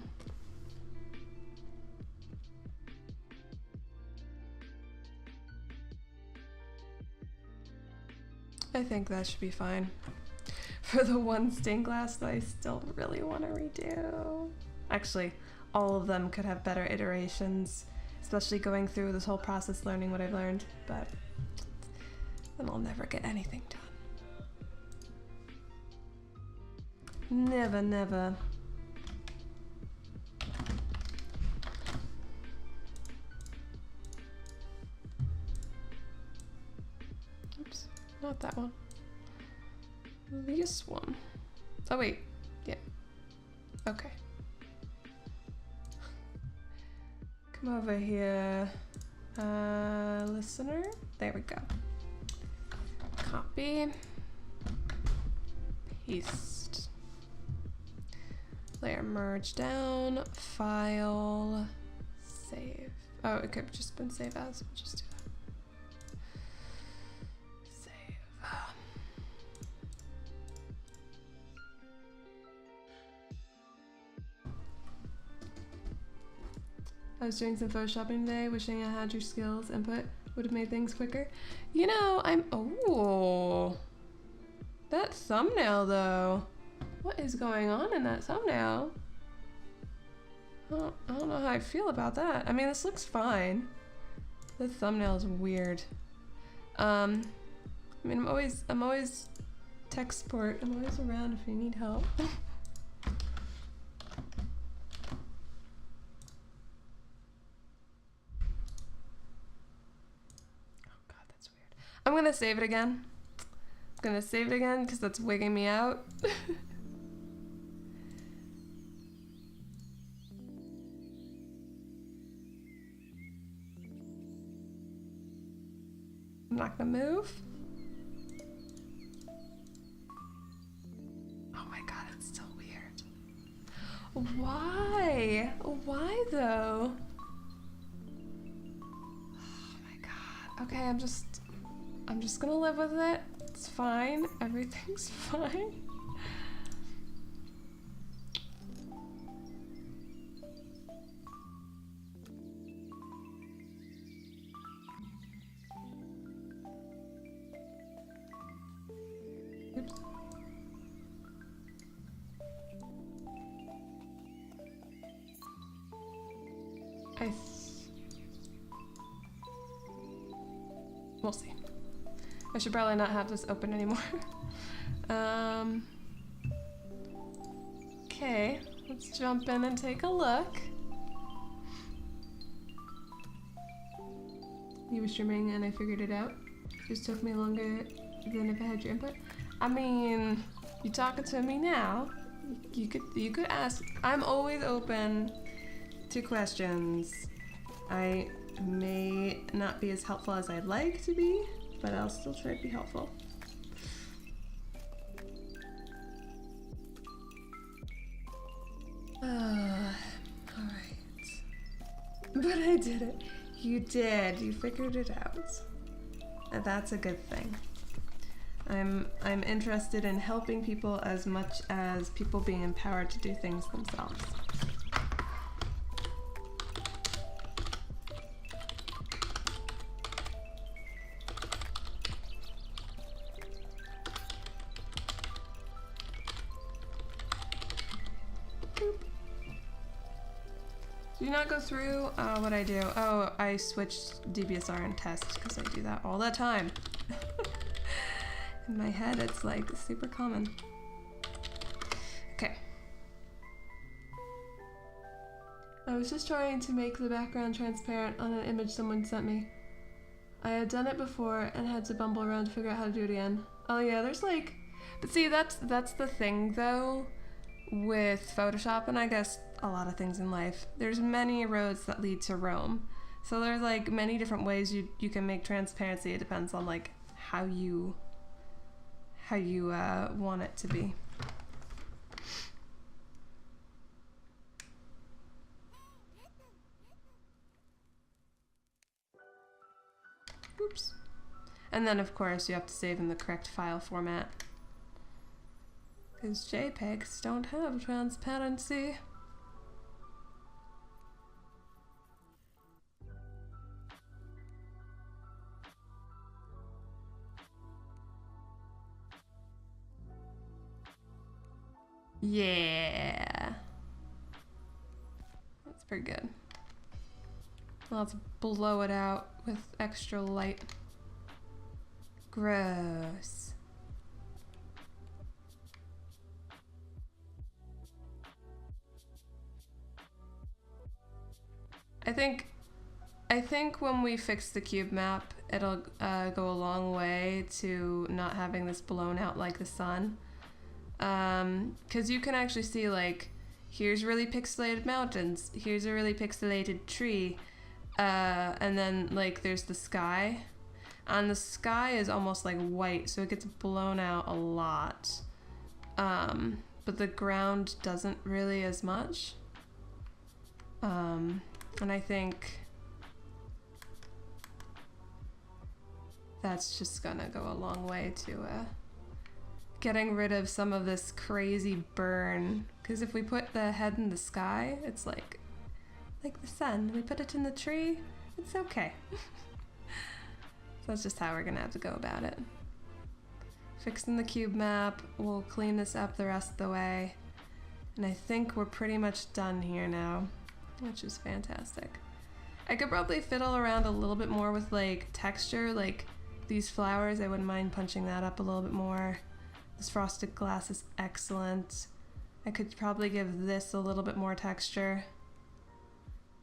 I think that should be fine. For the one stained glass that I still really want to redo. Actually, all of them could have better iterations, especially going through this whole process learning what I've learned, but then I'll never get anything done. Never, never. Oops, not that one. This one. Oh wait, yeah. Okay. Come over here. Listener. There we go. Copy. Paste. Layer merge down, file, save. Oh, it could have just been save as. We'll just do that. Save. I was doing some photoshopping today, wishing I had your skills input would have made things quicker. You know, oh, that thumbnail though. What is going on in that thumbnail? I don't know how I feel about that. I mean, this looks fine. The thumbnail is weird. I mean, I'm always tech support. I'm always around if you need help. Oh God, that's weird. I'm gonna save it again. I'm gonna save it again because that's wigging me out. I'm not gonna move. Oh my God, it's still weird. Why? Why though? Oh my God. Okay, I'm just gonna live with it. It's fine. Everything's fine. Oops. We'll see. I should probably not have this open anymore. Okay, let's jump in and take a look. You were streaming and I figured it out. Just took me longer than if I had your input. I mean, you talking to me now? You could ask. I'm always open to questions. I may not be as helpful as I'd like to be, but I'll still try to be helpful. Alright. But I did it. You did. You figured it out. And that's a good thing. I'm interested in helping people as much as people being empowered to do things themselves. Do you not go through what I do? Oh, I switched DBSR and test because I do that all the time. In my head, it's like super common. Okay. I was just trying to make the background transparent on an image someone sent me. I had done it before and had to bumble around to figure out how to do it again. Oh yeah, there's like... But see, that's the thing though with Photoshop, and I guess a lot of things in life. There's many roads that lead to Rome. So there's like many different ways you can make transparency. It depends on like how you want it to be. Oops. And then of course you have to save in the correct file format, because JPEGs don't have transparency. Yeah. That's pretty good. Let's blow it out with extra light. Gross. I think when we fix the cube map, it'll go a long way to not having this blown out like the sun. Because you can actually see, like, here's really pixelated mountains, here's a really pixelated tree, and then, like, there's the sky. And the sky is almost, like, white, so it gets blown out a lot. But the ground doesn't really as much. And I think that's just gonna go a long way to, getting rid of some of this crazy burn, because if we put the head in the sky, it's like the sun. We put it in the tree, it's okay. So that's just how we're gonna have to go about it. Fixing the cube map, we'll clean this up the rest of the way, and I think we're pretty much done here now, which is fantastic. I could probably fiddle around a little bit more with like texture, like these flowers. I wouldn't mind punching that up a little bit more. This frosted glass is excellent. I could probably give this a little bit more texture.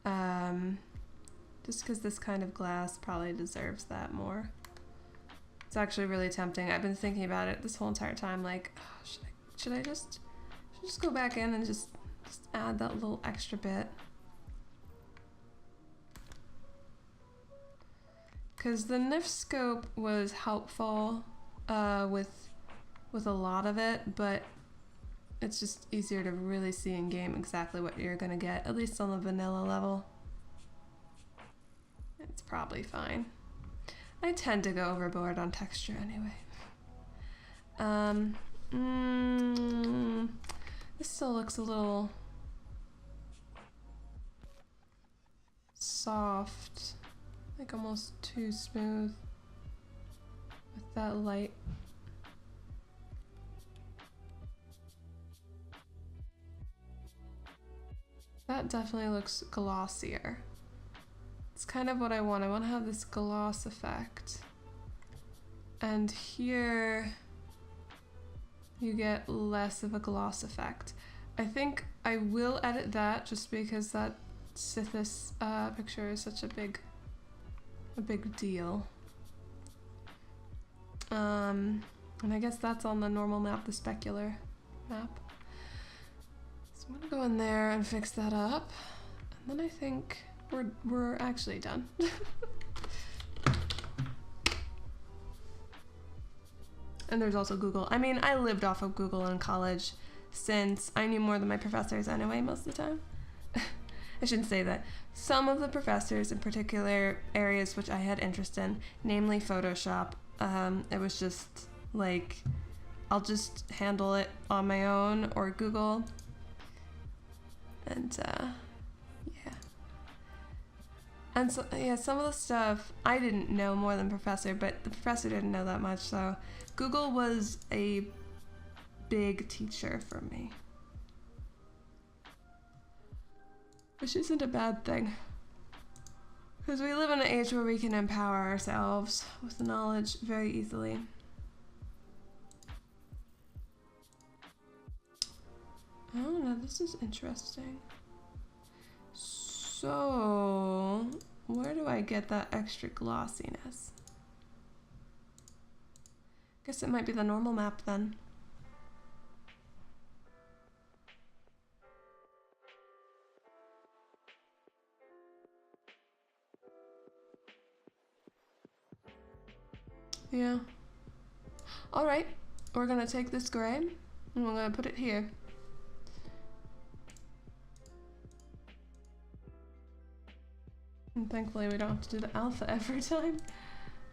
Just because this kind of glass probably deserves that more. It's actually really tempting. I've been thinking about it this whole entire time, like, oh, should I just go back in and just add that little extra bit? Because the NIF scope was helpful with a lot of it, but it's just easier to really see in game exactly what you're gonna get, at least on the vanilla level. It's probably fine. I tend to go overboard on texture anyway. This still looks a little soft, like almost too smooth with that light. That definitely looks glossier. It's kind of what I want. I want to have this gloss effect. And here you get less of a gloss effect. I think I will edit that just because that Sithis picture is such a big deal. And I guess that's on the normal map, the specular map. So I'm gonna go in there and fix that up. And then I think we're actually done. And there's also Google. I mean, I lived off of Google in college since I knew more than my professors anyway most of the time. I shouldn't say that. Some of the professors in particular areas which I had interest in, namely Photoshop, it was just like, I'll just handle it on my own or Google. And yeah. And so, yeah, some of the stuff I didn't know more than professor, but the professor didn't know that much, so Google was a big teacher for me. Which isn't a bad thing. Because we live in an age where we can empower ourselves with knowledge very easily. Oh no, this is interesting. So, where do I get that extra glossiness? Guess it might be the normal map then. Yeah. Alright, we're gonna take this gray and we're gonna put it here. And thankfully we don't have to do the alpha every time.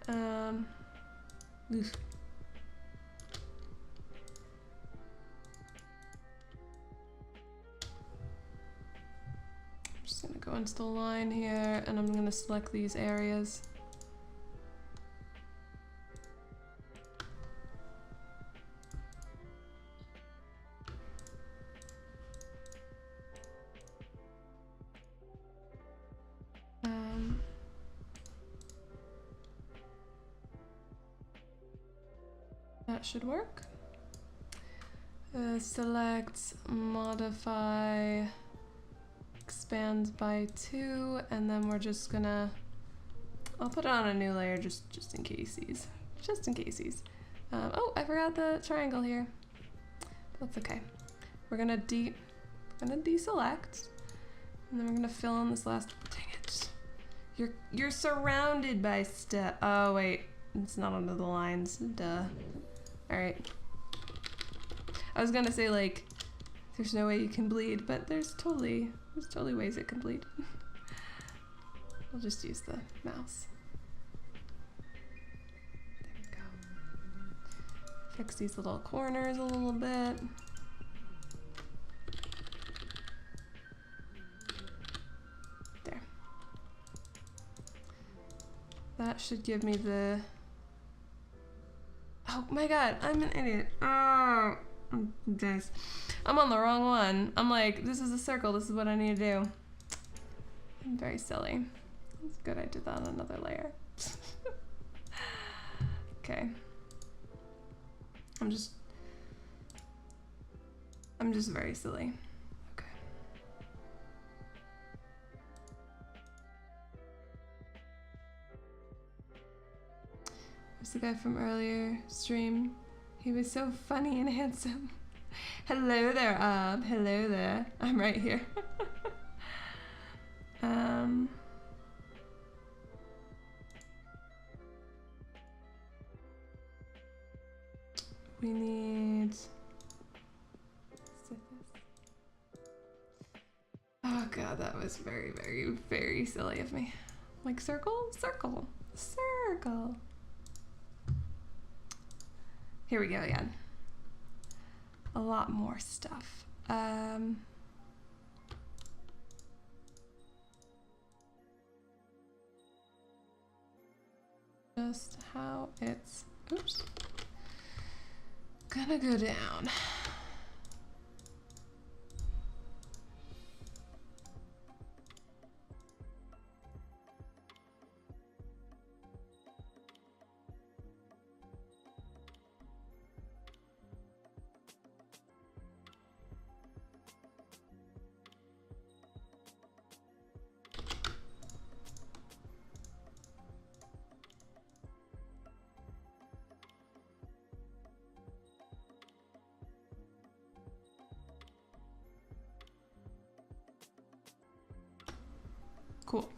Oof. I'm just gonna go into the line here and I'm gonna select these areas. That should work. Select, modify, expand by 2, and then we're just gonna, I'll put it on a new layer just in casesies. Just in casesies. Oh, I forgot the triangle here. That's okay. We're gonna deselect, and then we're gonna fill in this last, dang it. You're surrounded by stuff. Oh wait, it's not under the lines, duh. Alright. I was gonna say, like, there's no way you can bleed, but there's totally ways it can bleed. We'll just use the mouse. There we go. Fix these little corners a little bit. There. That should give me the... Oh my god, I'm an idiot. Oh, guys. I'm on the wrong one. I'm like, this is a circle, this is what I need to do. I'm very silly. It's good I did that on another layer. Okay. I'm just very silly. Okay. The guy from earlier stream. He was so funny and handsome. Hello there, hello there. I'm right here. We need... Oh god, that was very, very, very silly of me. Like, circle, circle, circle. Here we go again. A lot more stuff. Just how it's, oops, gonna go down. Cool.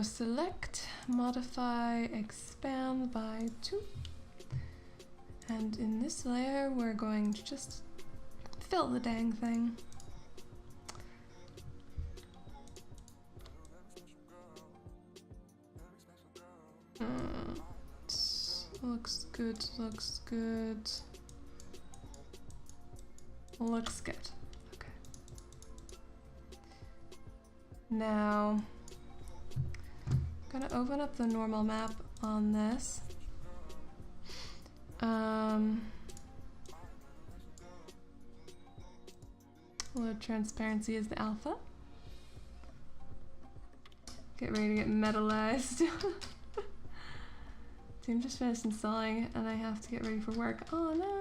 Select, modify, expand by 2. And in this layer, we're going to just fill the dang thing. Looks good, looks good. Looks good. Okay. Now, I'm gonna open up the normal map on this. Low transparency is the alpha. Get ready to get metalized. I'm just finished installing and I have to get ready for work. Oh no!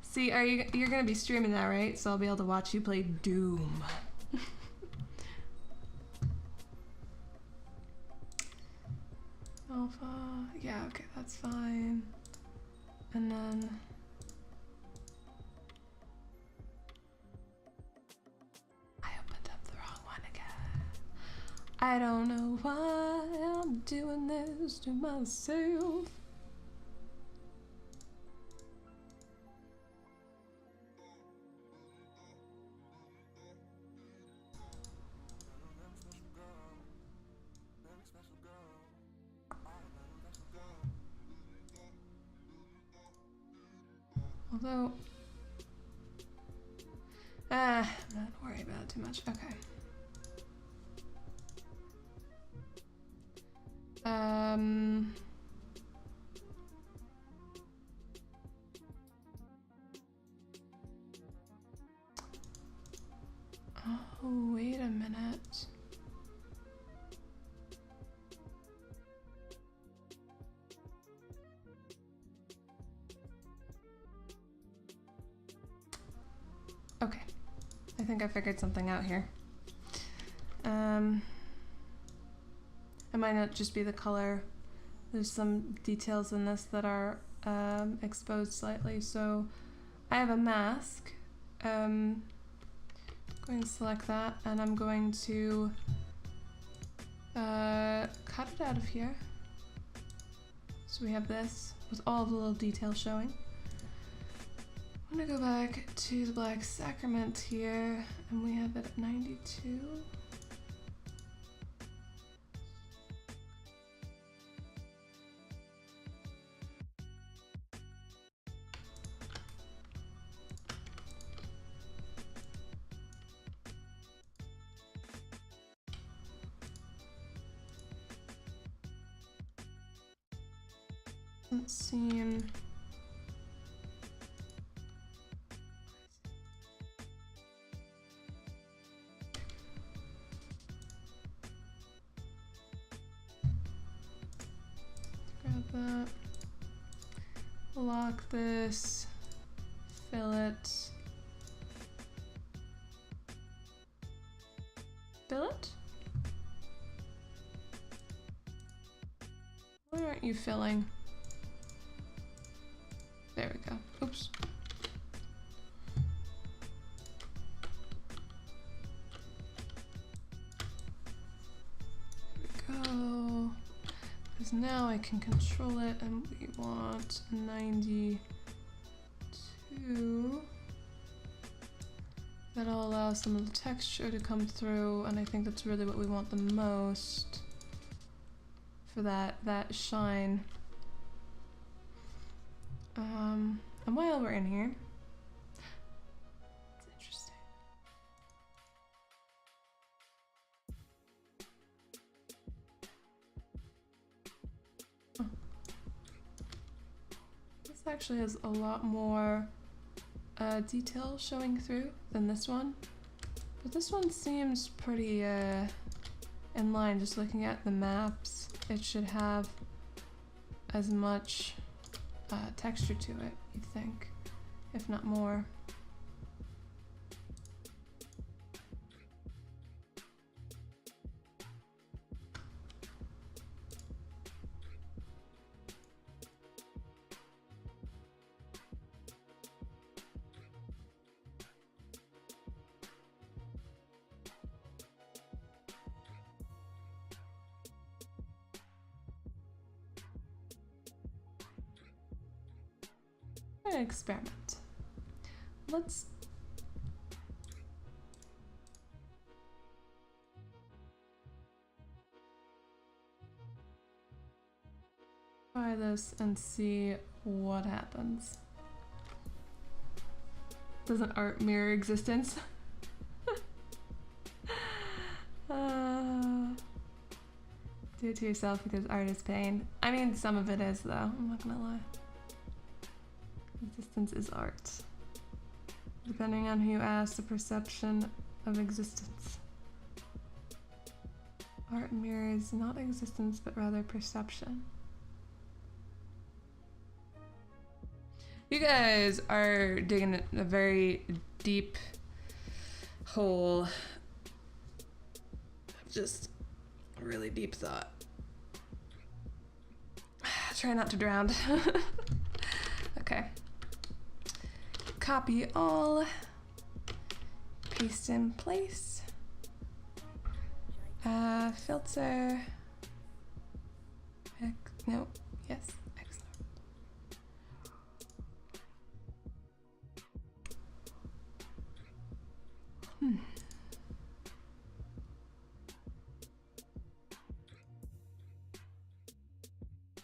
See, you're gonna be streaming that, right? So I'll be able to watch you play Doom. Alpha, yeah, okay, that's fine. And then I opened up the wrong one again. I don't know why I'm doing this to myself. Although, I'm not worried about it too much. Okay. Oh, wait a minute. Okay, I think I figured something out here. It might not just be the color. There's some details in this that are exposed slightly. So I have a mask. Going to select that, and I'm going to cut it out of here. So we have this with all the little details showing. I'm gonna go back to the Black Sacrament here, and we have it at 92. Let's see. Grab that. Lock this. Fill it. Fill it? Why aren't you filling? There we go. Oops. There we go. Because now I can control it, and we want 92. That'll allow some of the texture to come through, and I think that's really what we want the most for that shine. And while we're in here, it's interesting. Oh. This actually has a lot more detail showing through than this one, but this one seems pretty in line. Just looking at the maps, it should have as much texture to it, you'd think, if not more. experiment. Let's try this and see what happens. Doesn't art mirror existence? Do it to yourself because art is pain. I mean, some of it is though, I'm not gonna lie. Existence is art. Depending on who you ask, the perception of existence. Art mirrors not existence, but rather perception. You guys are digging a very deep hole. Just really deep thought. Try not to drown. Okay. Copy all. Paste in place. Filter. No. Yes. Excellent.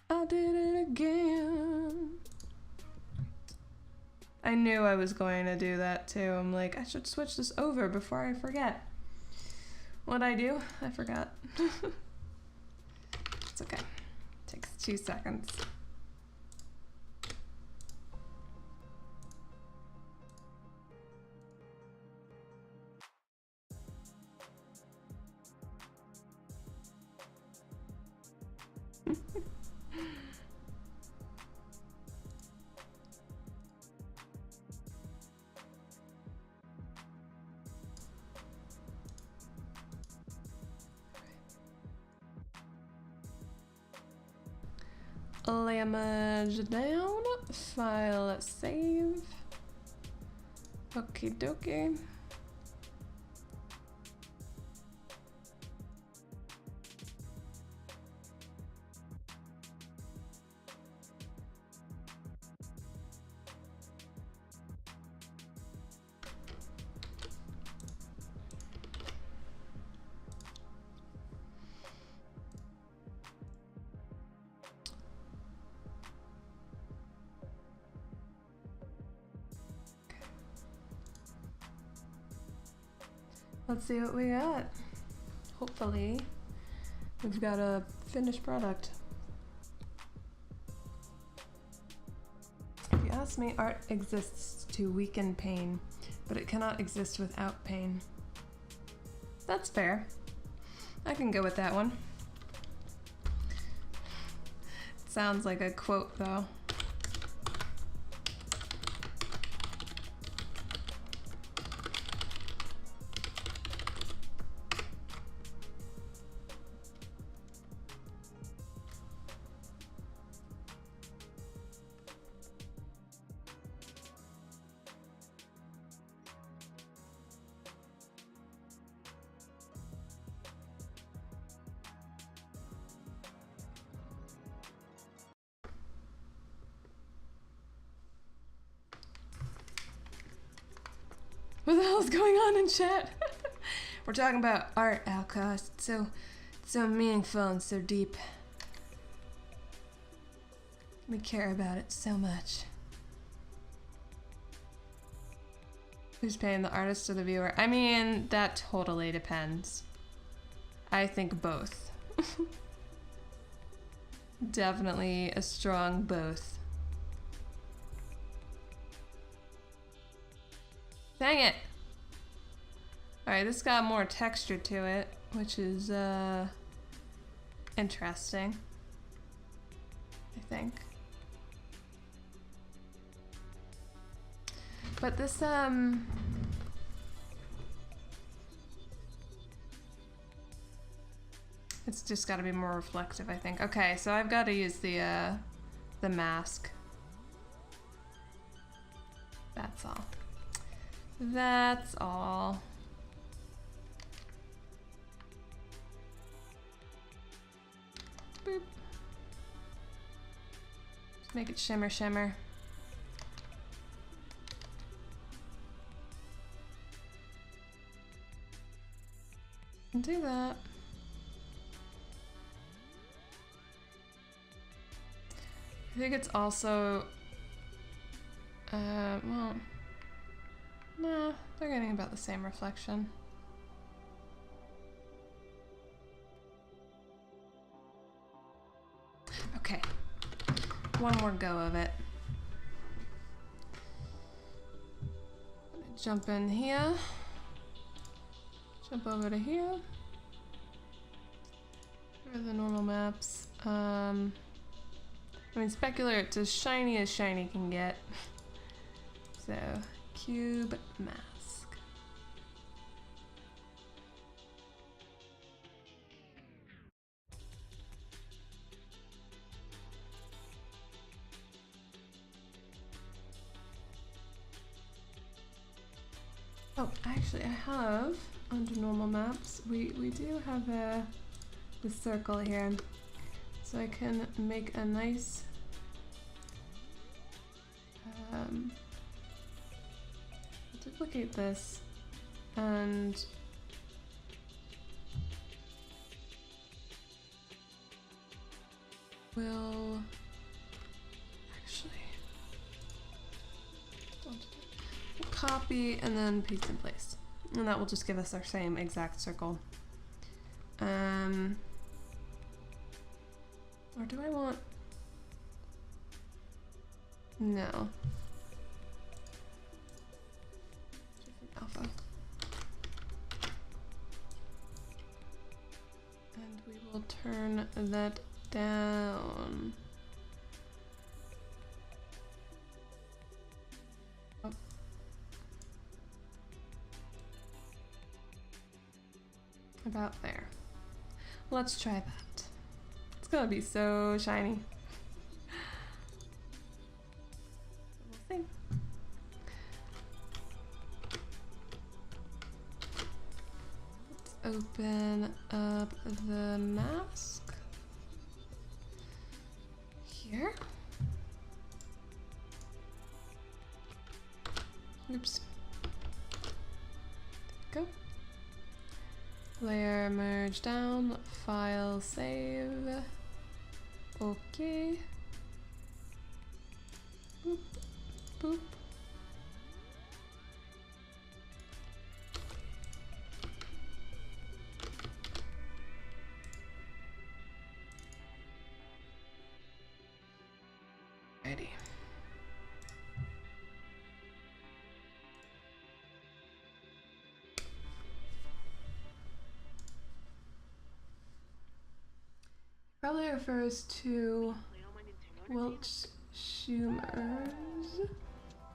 I did it again. I knew I was going to do that too. I'm like, I should switch this over before I forget. What'd I do? I forgot. It's okay. Takes 2 seconds. Lamage down, file save. Okie dokie. Let's see what we got. Hopefully, we've got a finished product. If you ask me, art exists to weaken pain, but it cannot exist without pain. That's fair. I can go with that one. It sounds like a quote, though. What the hell's going on in chat? We're talking about art, Alcos. It's so meaningful and so deep. We care about it so much. Who's paying, the artist or the viewer? I mean, that totally depends. I think both. Definitely a strong both. Dang it! Alright, this got more texture to it, which is, interesting. I think. But this, it's just gotta be more reflective, I think. Okay, so I've gotta use the mask. That's all. That's all. Boop. Just make it shimmer, shimmer. can do that. I think it's also, well, nah, they're getting about the same reflection. Okay, one more go of it. Jump in here, jump over to here. Where are the normal maps? I mean, specular, it's as shiny can get. So, cube mask. Oh, actually, I have under normal maps. We do have the circle here, so I can make a nice duplicate this and we'll actually copy and then paste in place, and that will just give us our same exact circle. Or do I want, no, alpha, and we will turn that down. Oh. About there. Let's try that. It's gonna be so shiny. We'll see. Let's open up the mask here. Oops. There we go. Layer merge down, file save. Okay. Boop, boop. Ready. Probably refers to Welch Schumers.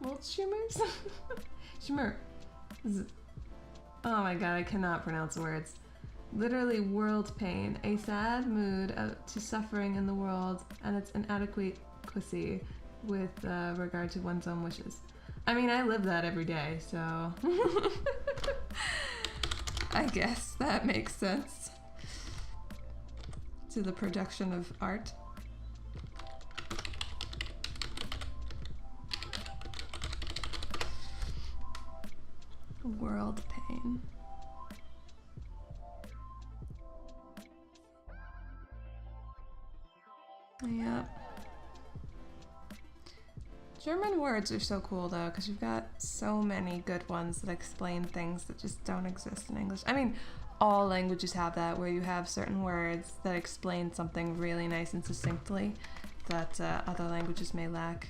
Welch Schumers? Schumer. Oh my god, I cannot pronounce the words. Literally world pain, a sad mood to suffering in the world and its inadequacy with regard to one's own wishes. I mean, I live that every day, so I guess that makes sense to the production of art. World pain. Yep. German words are so cool though, because you've got so many good ones that explain things that just don't exist in English. I mean, all languages have that, where you have certain words that explain something really nice and succinctly that other languages may lack.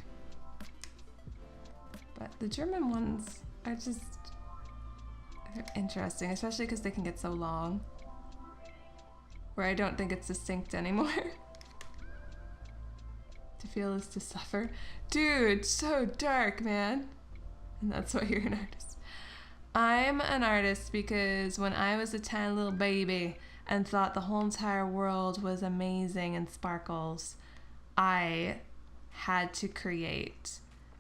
But the German ones are just, they're interesting, especially because they can get so long, where I don't think it's succinct anymore. To feel is to suffer. Dude, so dark, man. And that's why you're an artist. I'm an artist because when I was a tiny little baby and thought the whole entire world was amazing and sparkles, I had to create.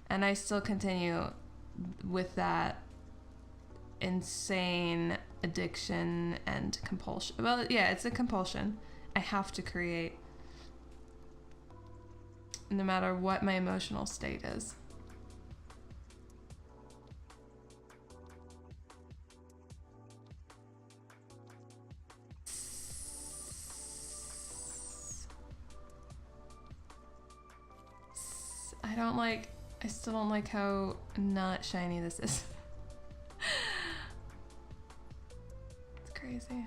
And I still continue with that insane addiction and compulsion. Well, yeah, it's a compulsion. I have to create, no matter what my emotional state is. I still don't like how not shiny this is. It's crazy.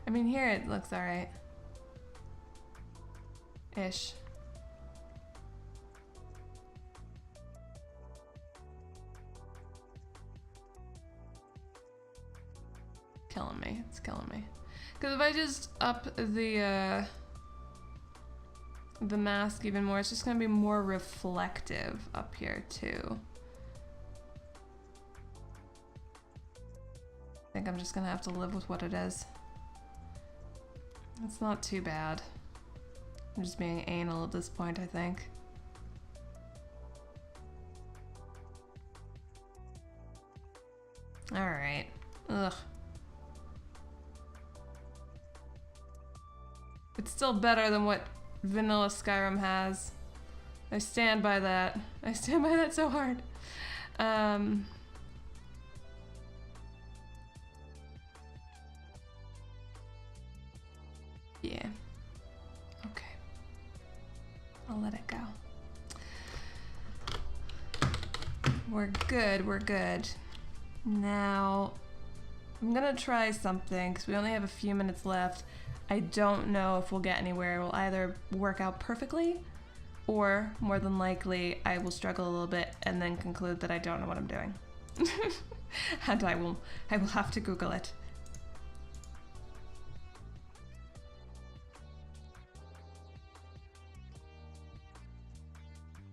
I mean, here it looks alright. Ish. Killing me. It's killing me. Because if I just up the mask even more, it's just gonna be more reflective up here too. I think I'm just gonna have to live with what it is. It's not too bad. I'm just being anal at this point, I think. Alright. Ugh. It's still better than what vanilla Skyrim has. I stand by that. I stand by that so hard. Yeah. Okay. I'll let it go. We're good, we're good. Now, I'm gonna try something because we only have a few minutes left. I don't know if we'll get anywhere. It will either work out perfectly, or more than likely, I will struggle a little bit and then conclude that I don't know what I'm doing. And I will have to Google it.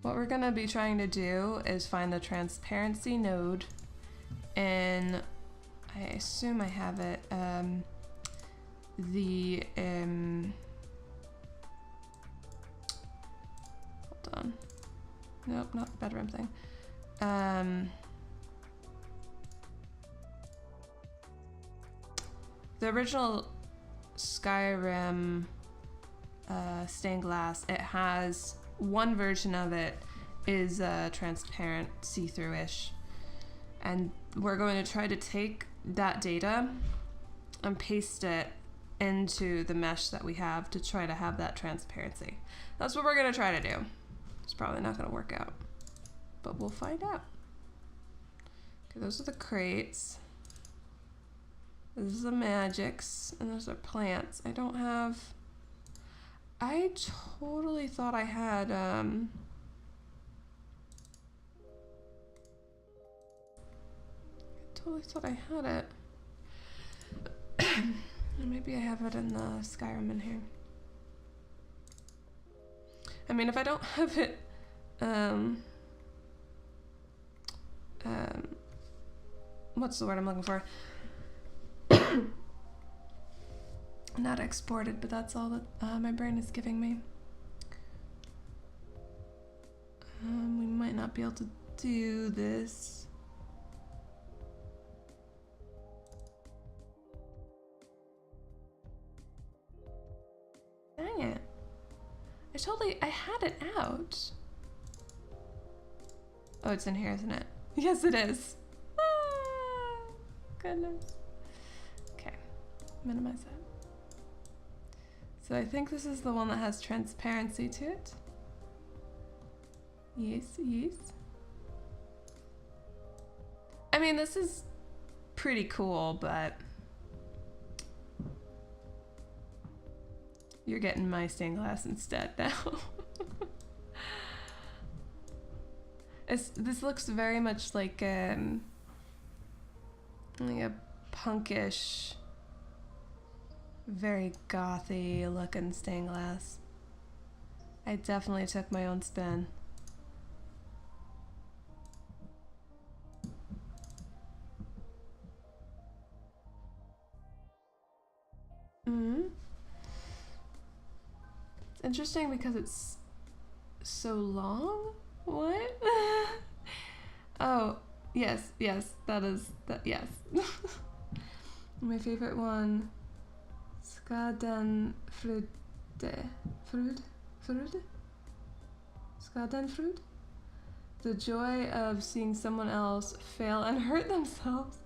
What we're gonna be trying to do is find the transparency node, and I assume I have it, hold on. Nope, not the bedroom thing. The original Skyrim stained glass, it has one version of it is transparent, see-through-ish, and we're going to try to take that data and paste it into the mesh that we have to try to have that transparency. That's what we're gonna try to do. It's probably not gonna work out, but we'll find out. Okay, those are the crates. This is the magics, and those are plants. I don't have... I totally thought I had, I totally thought I had it. Maybe I have it in the Skyrim in here. I mean, if I don't have it, what's the word I'm looking for? Not exported, but that's all that my brain is giving me. We might not be able to do this. Dang it. I had it out. Oh, it's in here, isn't it? Yes, it is. Ah, goodness. Okay, minimize that. So I think this is the one that has transparency to it. Yes, yes. I mean, this is pretty cool, but you're getting my stained glass instead now. This looks very much like a punkish, very gothy looking stained glass. I definitely took my own spin. It's interesting because it's so long. What? Oh, yes, that is, yes. My favorite one, Schadenfreude. Schadenfreude? The joy of seeing someone else fail and hurt themselves.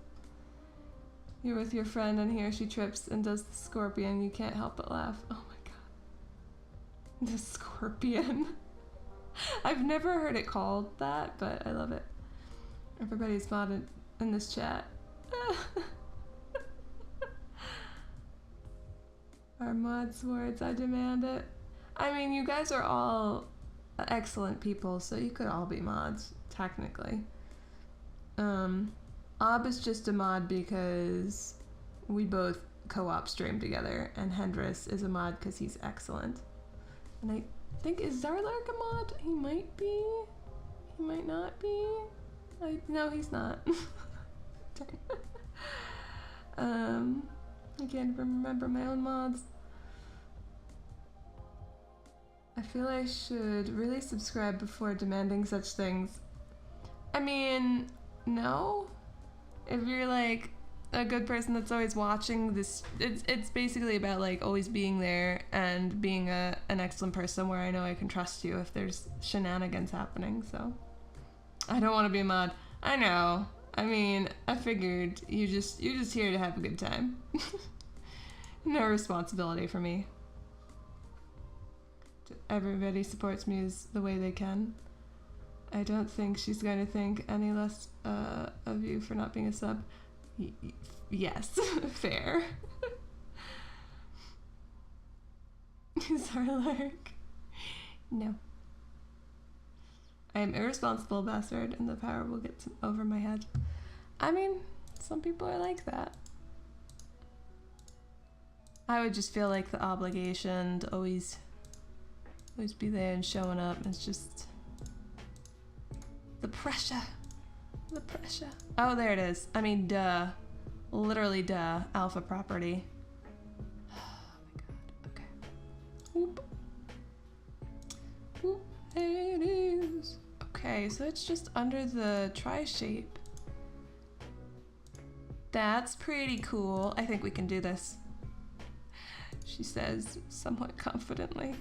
You're with your friend and here she trips and does the scorpion. You can't help but laugh. Oh my god. The scorpion. I've never heard it called that, but I love it. Everybody's modded in this chat. Our mod swords, I demand it. I mean, you guys are all excellent people, so you could all be mods, technically. Ob is just a mod because we both co-op stream together, and Hendris is a mod because he's excellent. And I think, is Zarlark a mod? He might be. He might not be. No, he's not. I can't remember my own mods. I feel I should really subscribe before demanding such things. I mean, no. If you're like a good person that's always watching this, it's basically about like always being there and being an excellent person where I know I can trust you if there's shenanigans happening. So I don't want to be a mod. I know. I mean, I figured you're just here to have a good time. No responsibility for me. Everybody supports Muse the way they can. I don't think she's going to think any less of you for not being a sub. Yes, fair. Zarlark. No. I am irresponsible bastard and the power will get over my head. I mean, some people are like that. I would just feel like the obligation to always be there and showing up. It's just the pressure. The pressure. Oh, there it is. I mean, duh. Literally, duh. Alpha property. Oh my god. Okay. Whoop. Whoop. There it is. Okay, so it's just under the tri-shape. That's pretty cool. I think we can do this. She says somewhat confidently.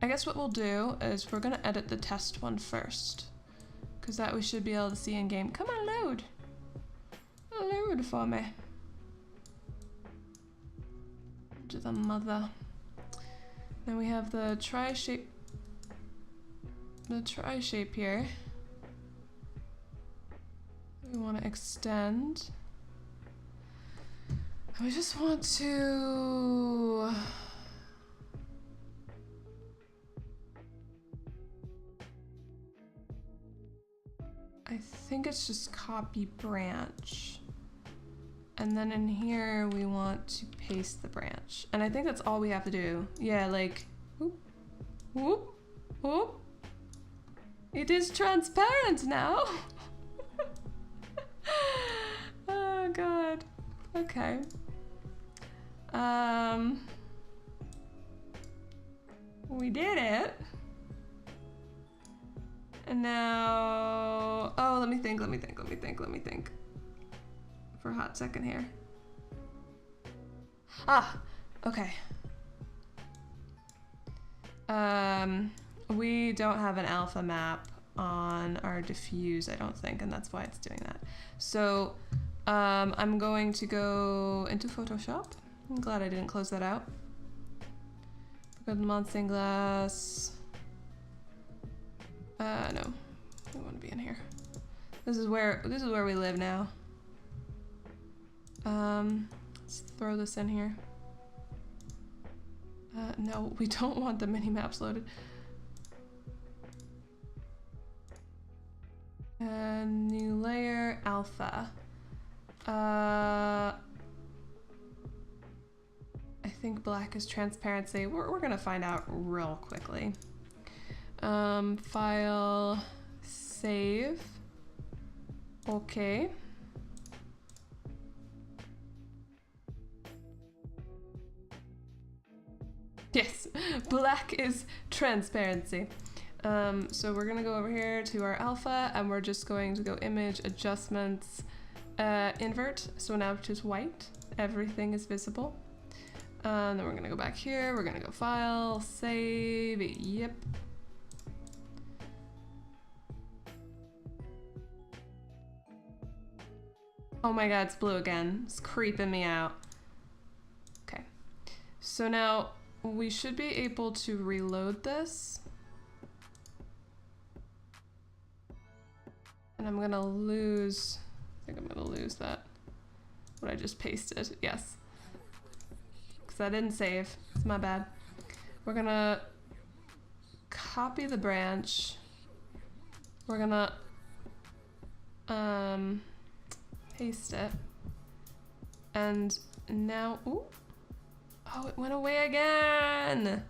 I guess what we'll do is we're gonna edit the test one first, because that we should be able to see in game. Come on, load. Load for me. To the mother. Then we have the tri-shape. The tri-shape here. We want to extend. And we just want to. I think it's just copy branch. And then in here we want to paste the branch. And I think that's all we have to do. Yeah, like, whoop, whoop, whoop. It is transparent now. Oh god. Okay. We did it. And now, oh, let me think. For a hot second here. Ah, okay. We don't have an alpha map on our diffuse, I don't think, and that's why it's doing that. So, I'm going to go into Photoshop. I'm glad I didn't close that out. Go to the mod stained glass. No, we want to be in here. This is where we live now. Let's throw this in here. No, we don't want the mini maps loaded. New layer, alpha. I think black is transparency. We're gonna find out real quickly. File, save. Okay. Yes, black is transparency. So we're gonna go over here to our alpha and we're just going to go image adjustments, invert. So now it's just white, everything is visible. Then we're gonna go back here, we're gonna go file, save, yep. Oh my god, it's blue again. It's creeping me out. Okay. So now we should be able to reload this. And I'm gonna lose, I think I'm gonna lose that. What I just pasted, yes. Because I didn't save, it's my bad. We're gonna copy the branch. We're gonna paste it. And now, ooh. Oh, it went away again.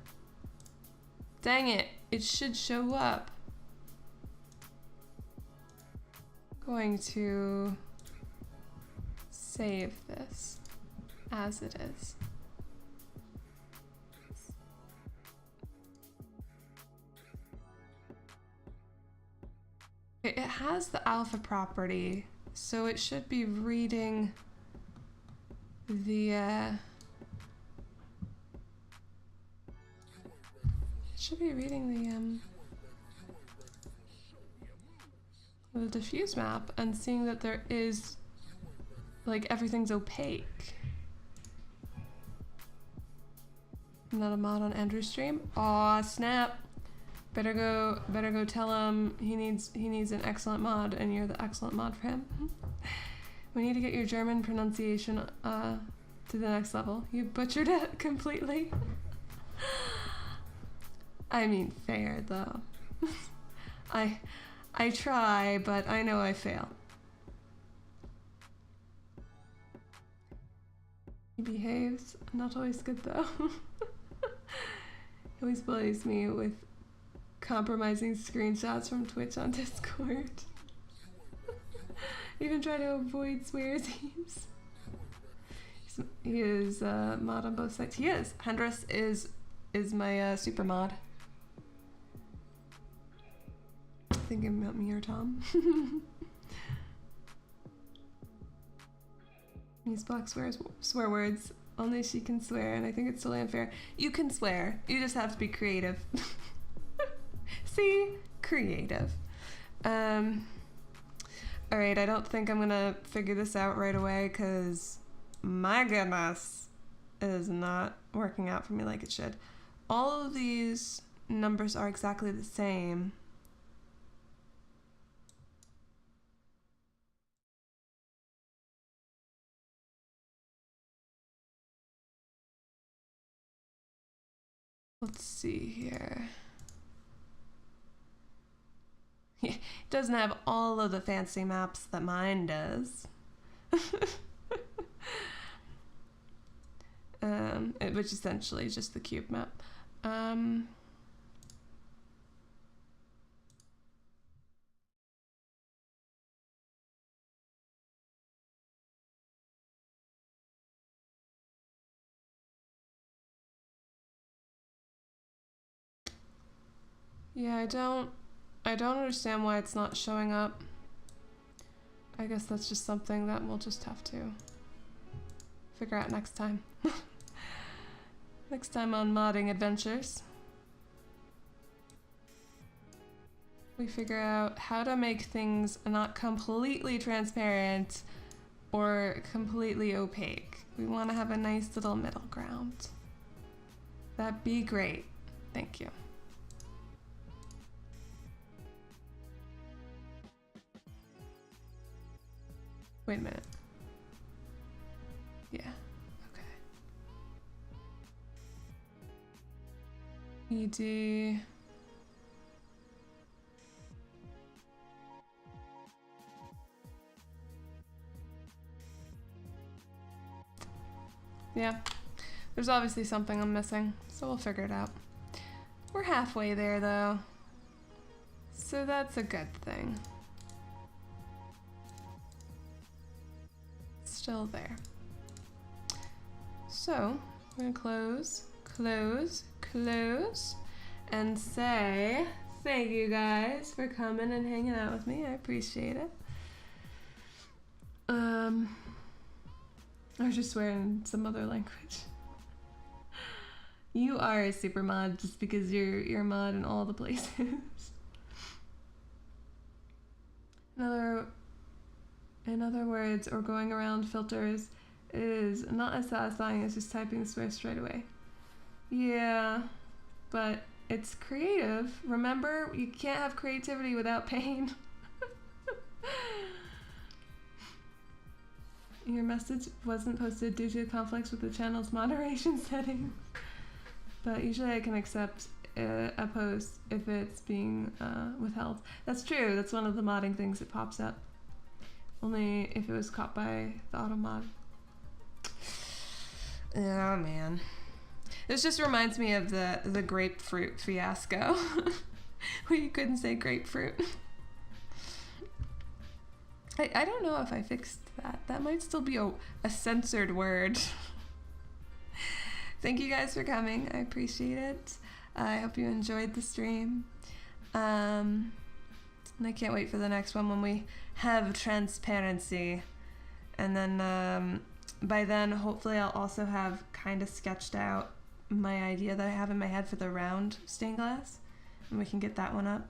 Dang it, it should show up. Going to save this as it is. It has the alpha property, so it should be reading the the diffuse map and seeing that there is, like, everything's opaque. Not a mod on Andrew's stream? Aw, snap. Better go tell him he needs an excellent mod, and you're the excellent mod for him. We need to get your German pronunciation to the next level. You butchered it completely. I mean, fair though. I try, but I know I fail. He behaves. Not always good though. He always bullies me with compromising screenshots from Twitch on Discord. Even try to avoid swearsies. He is mod on both sides. He is. Hendris is my super mod. Thinking about me or Tom. Use Black swear words. Only she can swear, and I think it's totally unfair. You can swear. You just have to be creative. See? Creative. Alright, I don't think I'm gonna figure this out right away, because my goodness, it is not working out for me like it should. All of these numbers are exactly the same. Let's see here. It doesn't have all of the fancy maps that mine does. Which essentially is just the cube map. Yeah, I don't understand why it's not showing up. I guess that's just something that we'll just have to figure out next time. Next time on Modding Adventures. We figure out how to make things not completely transparent or completely opaque. We want to have a nice little middle ground. That'd be great. Thank you. Wait a minute. Yeah, okay. ED. Yeah, there's obviously something I'm missing, so we'll figure it out. We're halfway there though, so that's a good thing. Still there. So we're gonna close, and say thank you guys for coming and hanging out with me. I appreciate it. I was just swearing some other language. You are a super mod just because you're a mod in all the places. Another In other words, or going around filters is not as satisfying as just typing the swear straight away. Yeah, but it's creative. Remember, you can't have creativity without pain. Your message wasn't posted due to conflicts with the channel's moderation settings. But usually I can accept a post if it's being withheld. That's true. That's one of the modding things that pops up. Only if it was caught by the auto mod. Oh man. This just reminds me of the grapefruit fiasco. Where you couldn't say grapefruit. I don't know if I fixed that. That might still be a censored word. Thank you guys for coming. I appreciate it. I hope you enjoyed the stream. And I can't wait for the next one when we have transparency. And then by then, hopefully I'll also have kind of sketched out my idea that I have in my head for the round stained glass. And we can get that one up.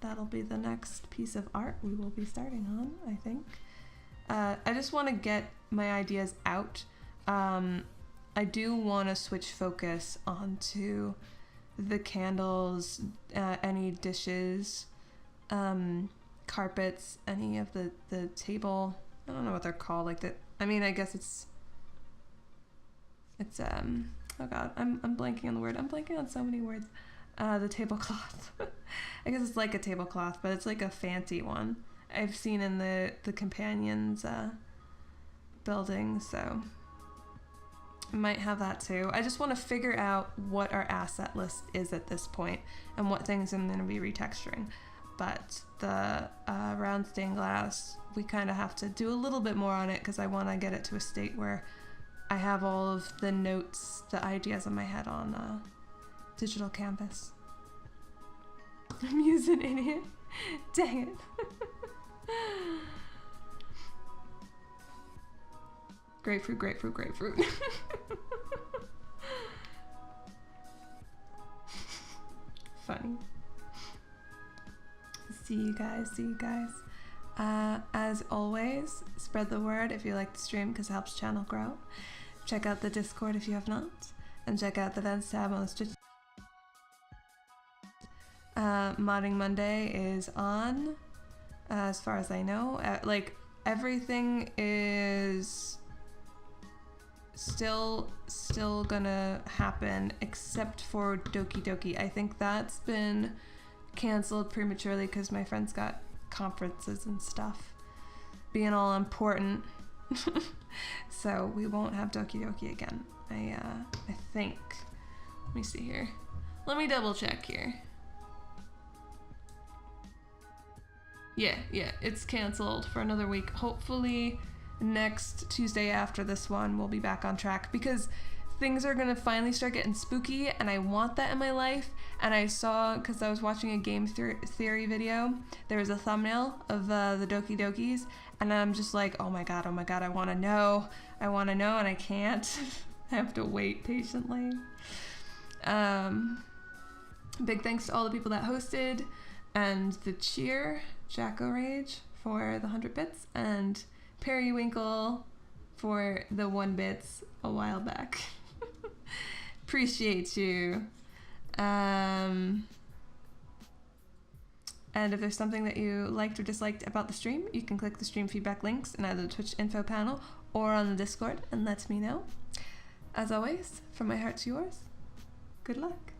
That'll be the next piece of art we will be starting on, I think. I just want to get my ideas out. I do want to switch focus onto the candles, any dishes, carpets, any of the table. I don't know what they're called. Like that. I mean, I guess it's oh god, I'm blanking on the word. I'm blanking on so many words. The tablecloth. I guess it's like a tablecloth, but it's like a fancy one. I've seen in the companions building, so I might have that too. I just want to figure out what our asset list is at this point and what things I'm going to be retexturing. But the round stained glass, we kind of have to do a little bit more on it because I want to get it to a state where I have all of the notes, the ideas in my head on digital canvas. I'm using idiot. Dang it. Grapefruit, grapefruit, grapefruit. Funny. See you guys, see you guys. As always, spread the word if you like the stream because it helps channel grow. Check out the Discord if you have not. And check out the events tab on the Stitch. Modding Monday is on, as far as I know. Like, everything is still gonna happen except for Doki Doki. I think that's been canceled prematurely because my friends got conferences and stuff being all important. So we won't have Doki Doki again. I think. Let me see here. Let me double check here. Yeah, it's canceled for another week. Hopefully next Tuesday after this one we'll be back on track because things are gonna finally start getting spooky and I want that in my life. And I saw, because I was watching a game theory video, there was a thumbnail of the Doki Dokis and I'm just like, oh my god, I want to know and I can't. I have to wait patiently. Big thanks to all the people that hosted and the cheer, Jacko Rage for the 100 bits and Periwinkle for the 1 bits a while back. Appreciate you. And if there's something that you liked or disliked about the stream, you can click the stream feedback links in either the Twitch info panel or on the Discord and let me know. As always, from my heart to yours, good luck.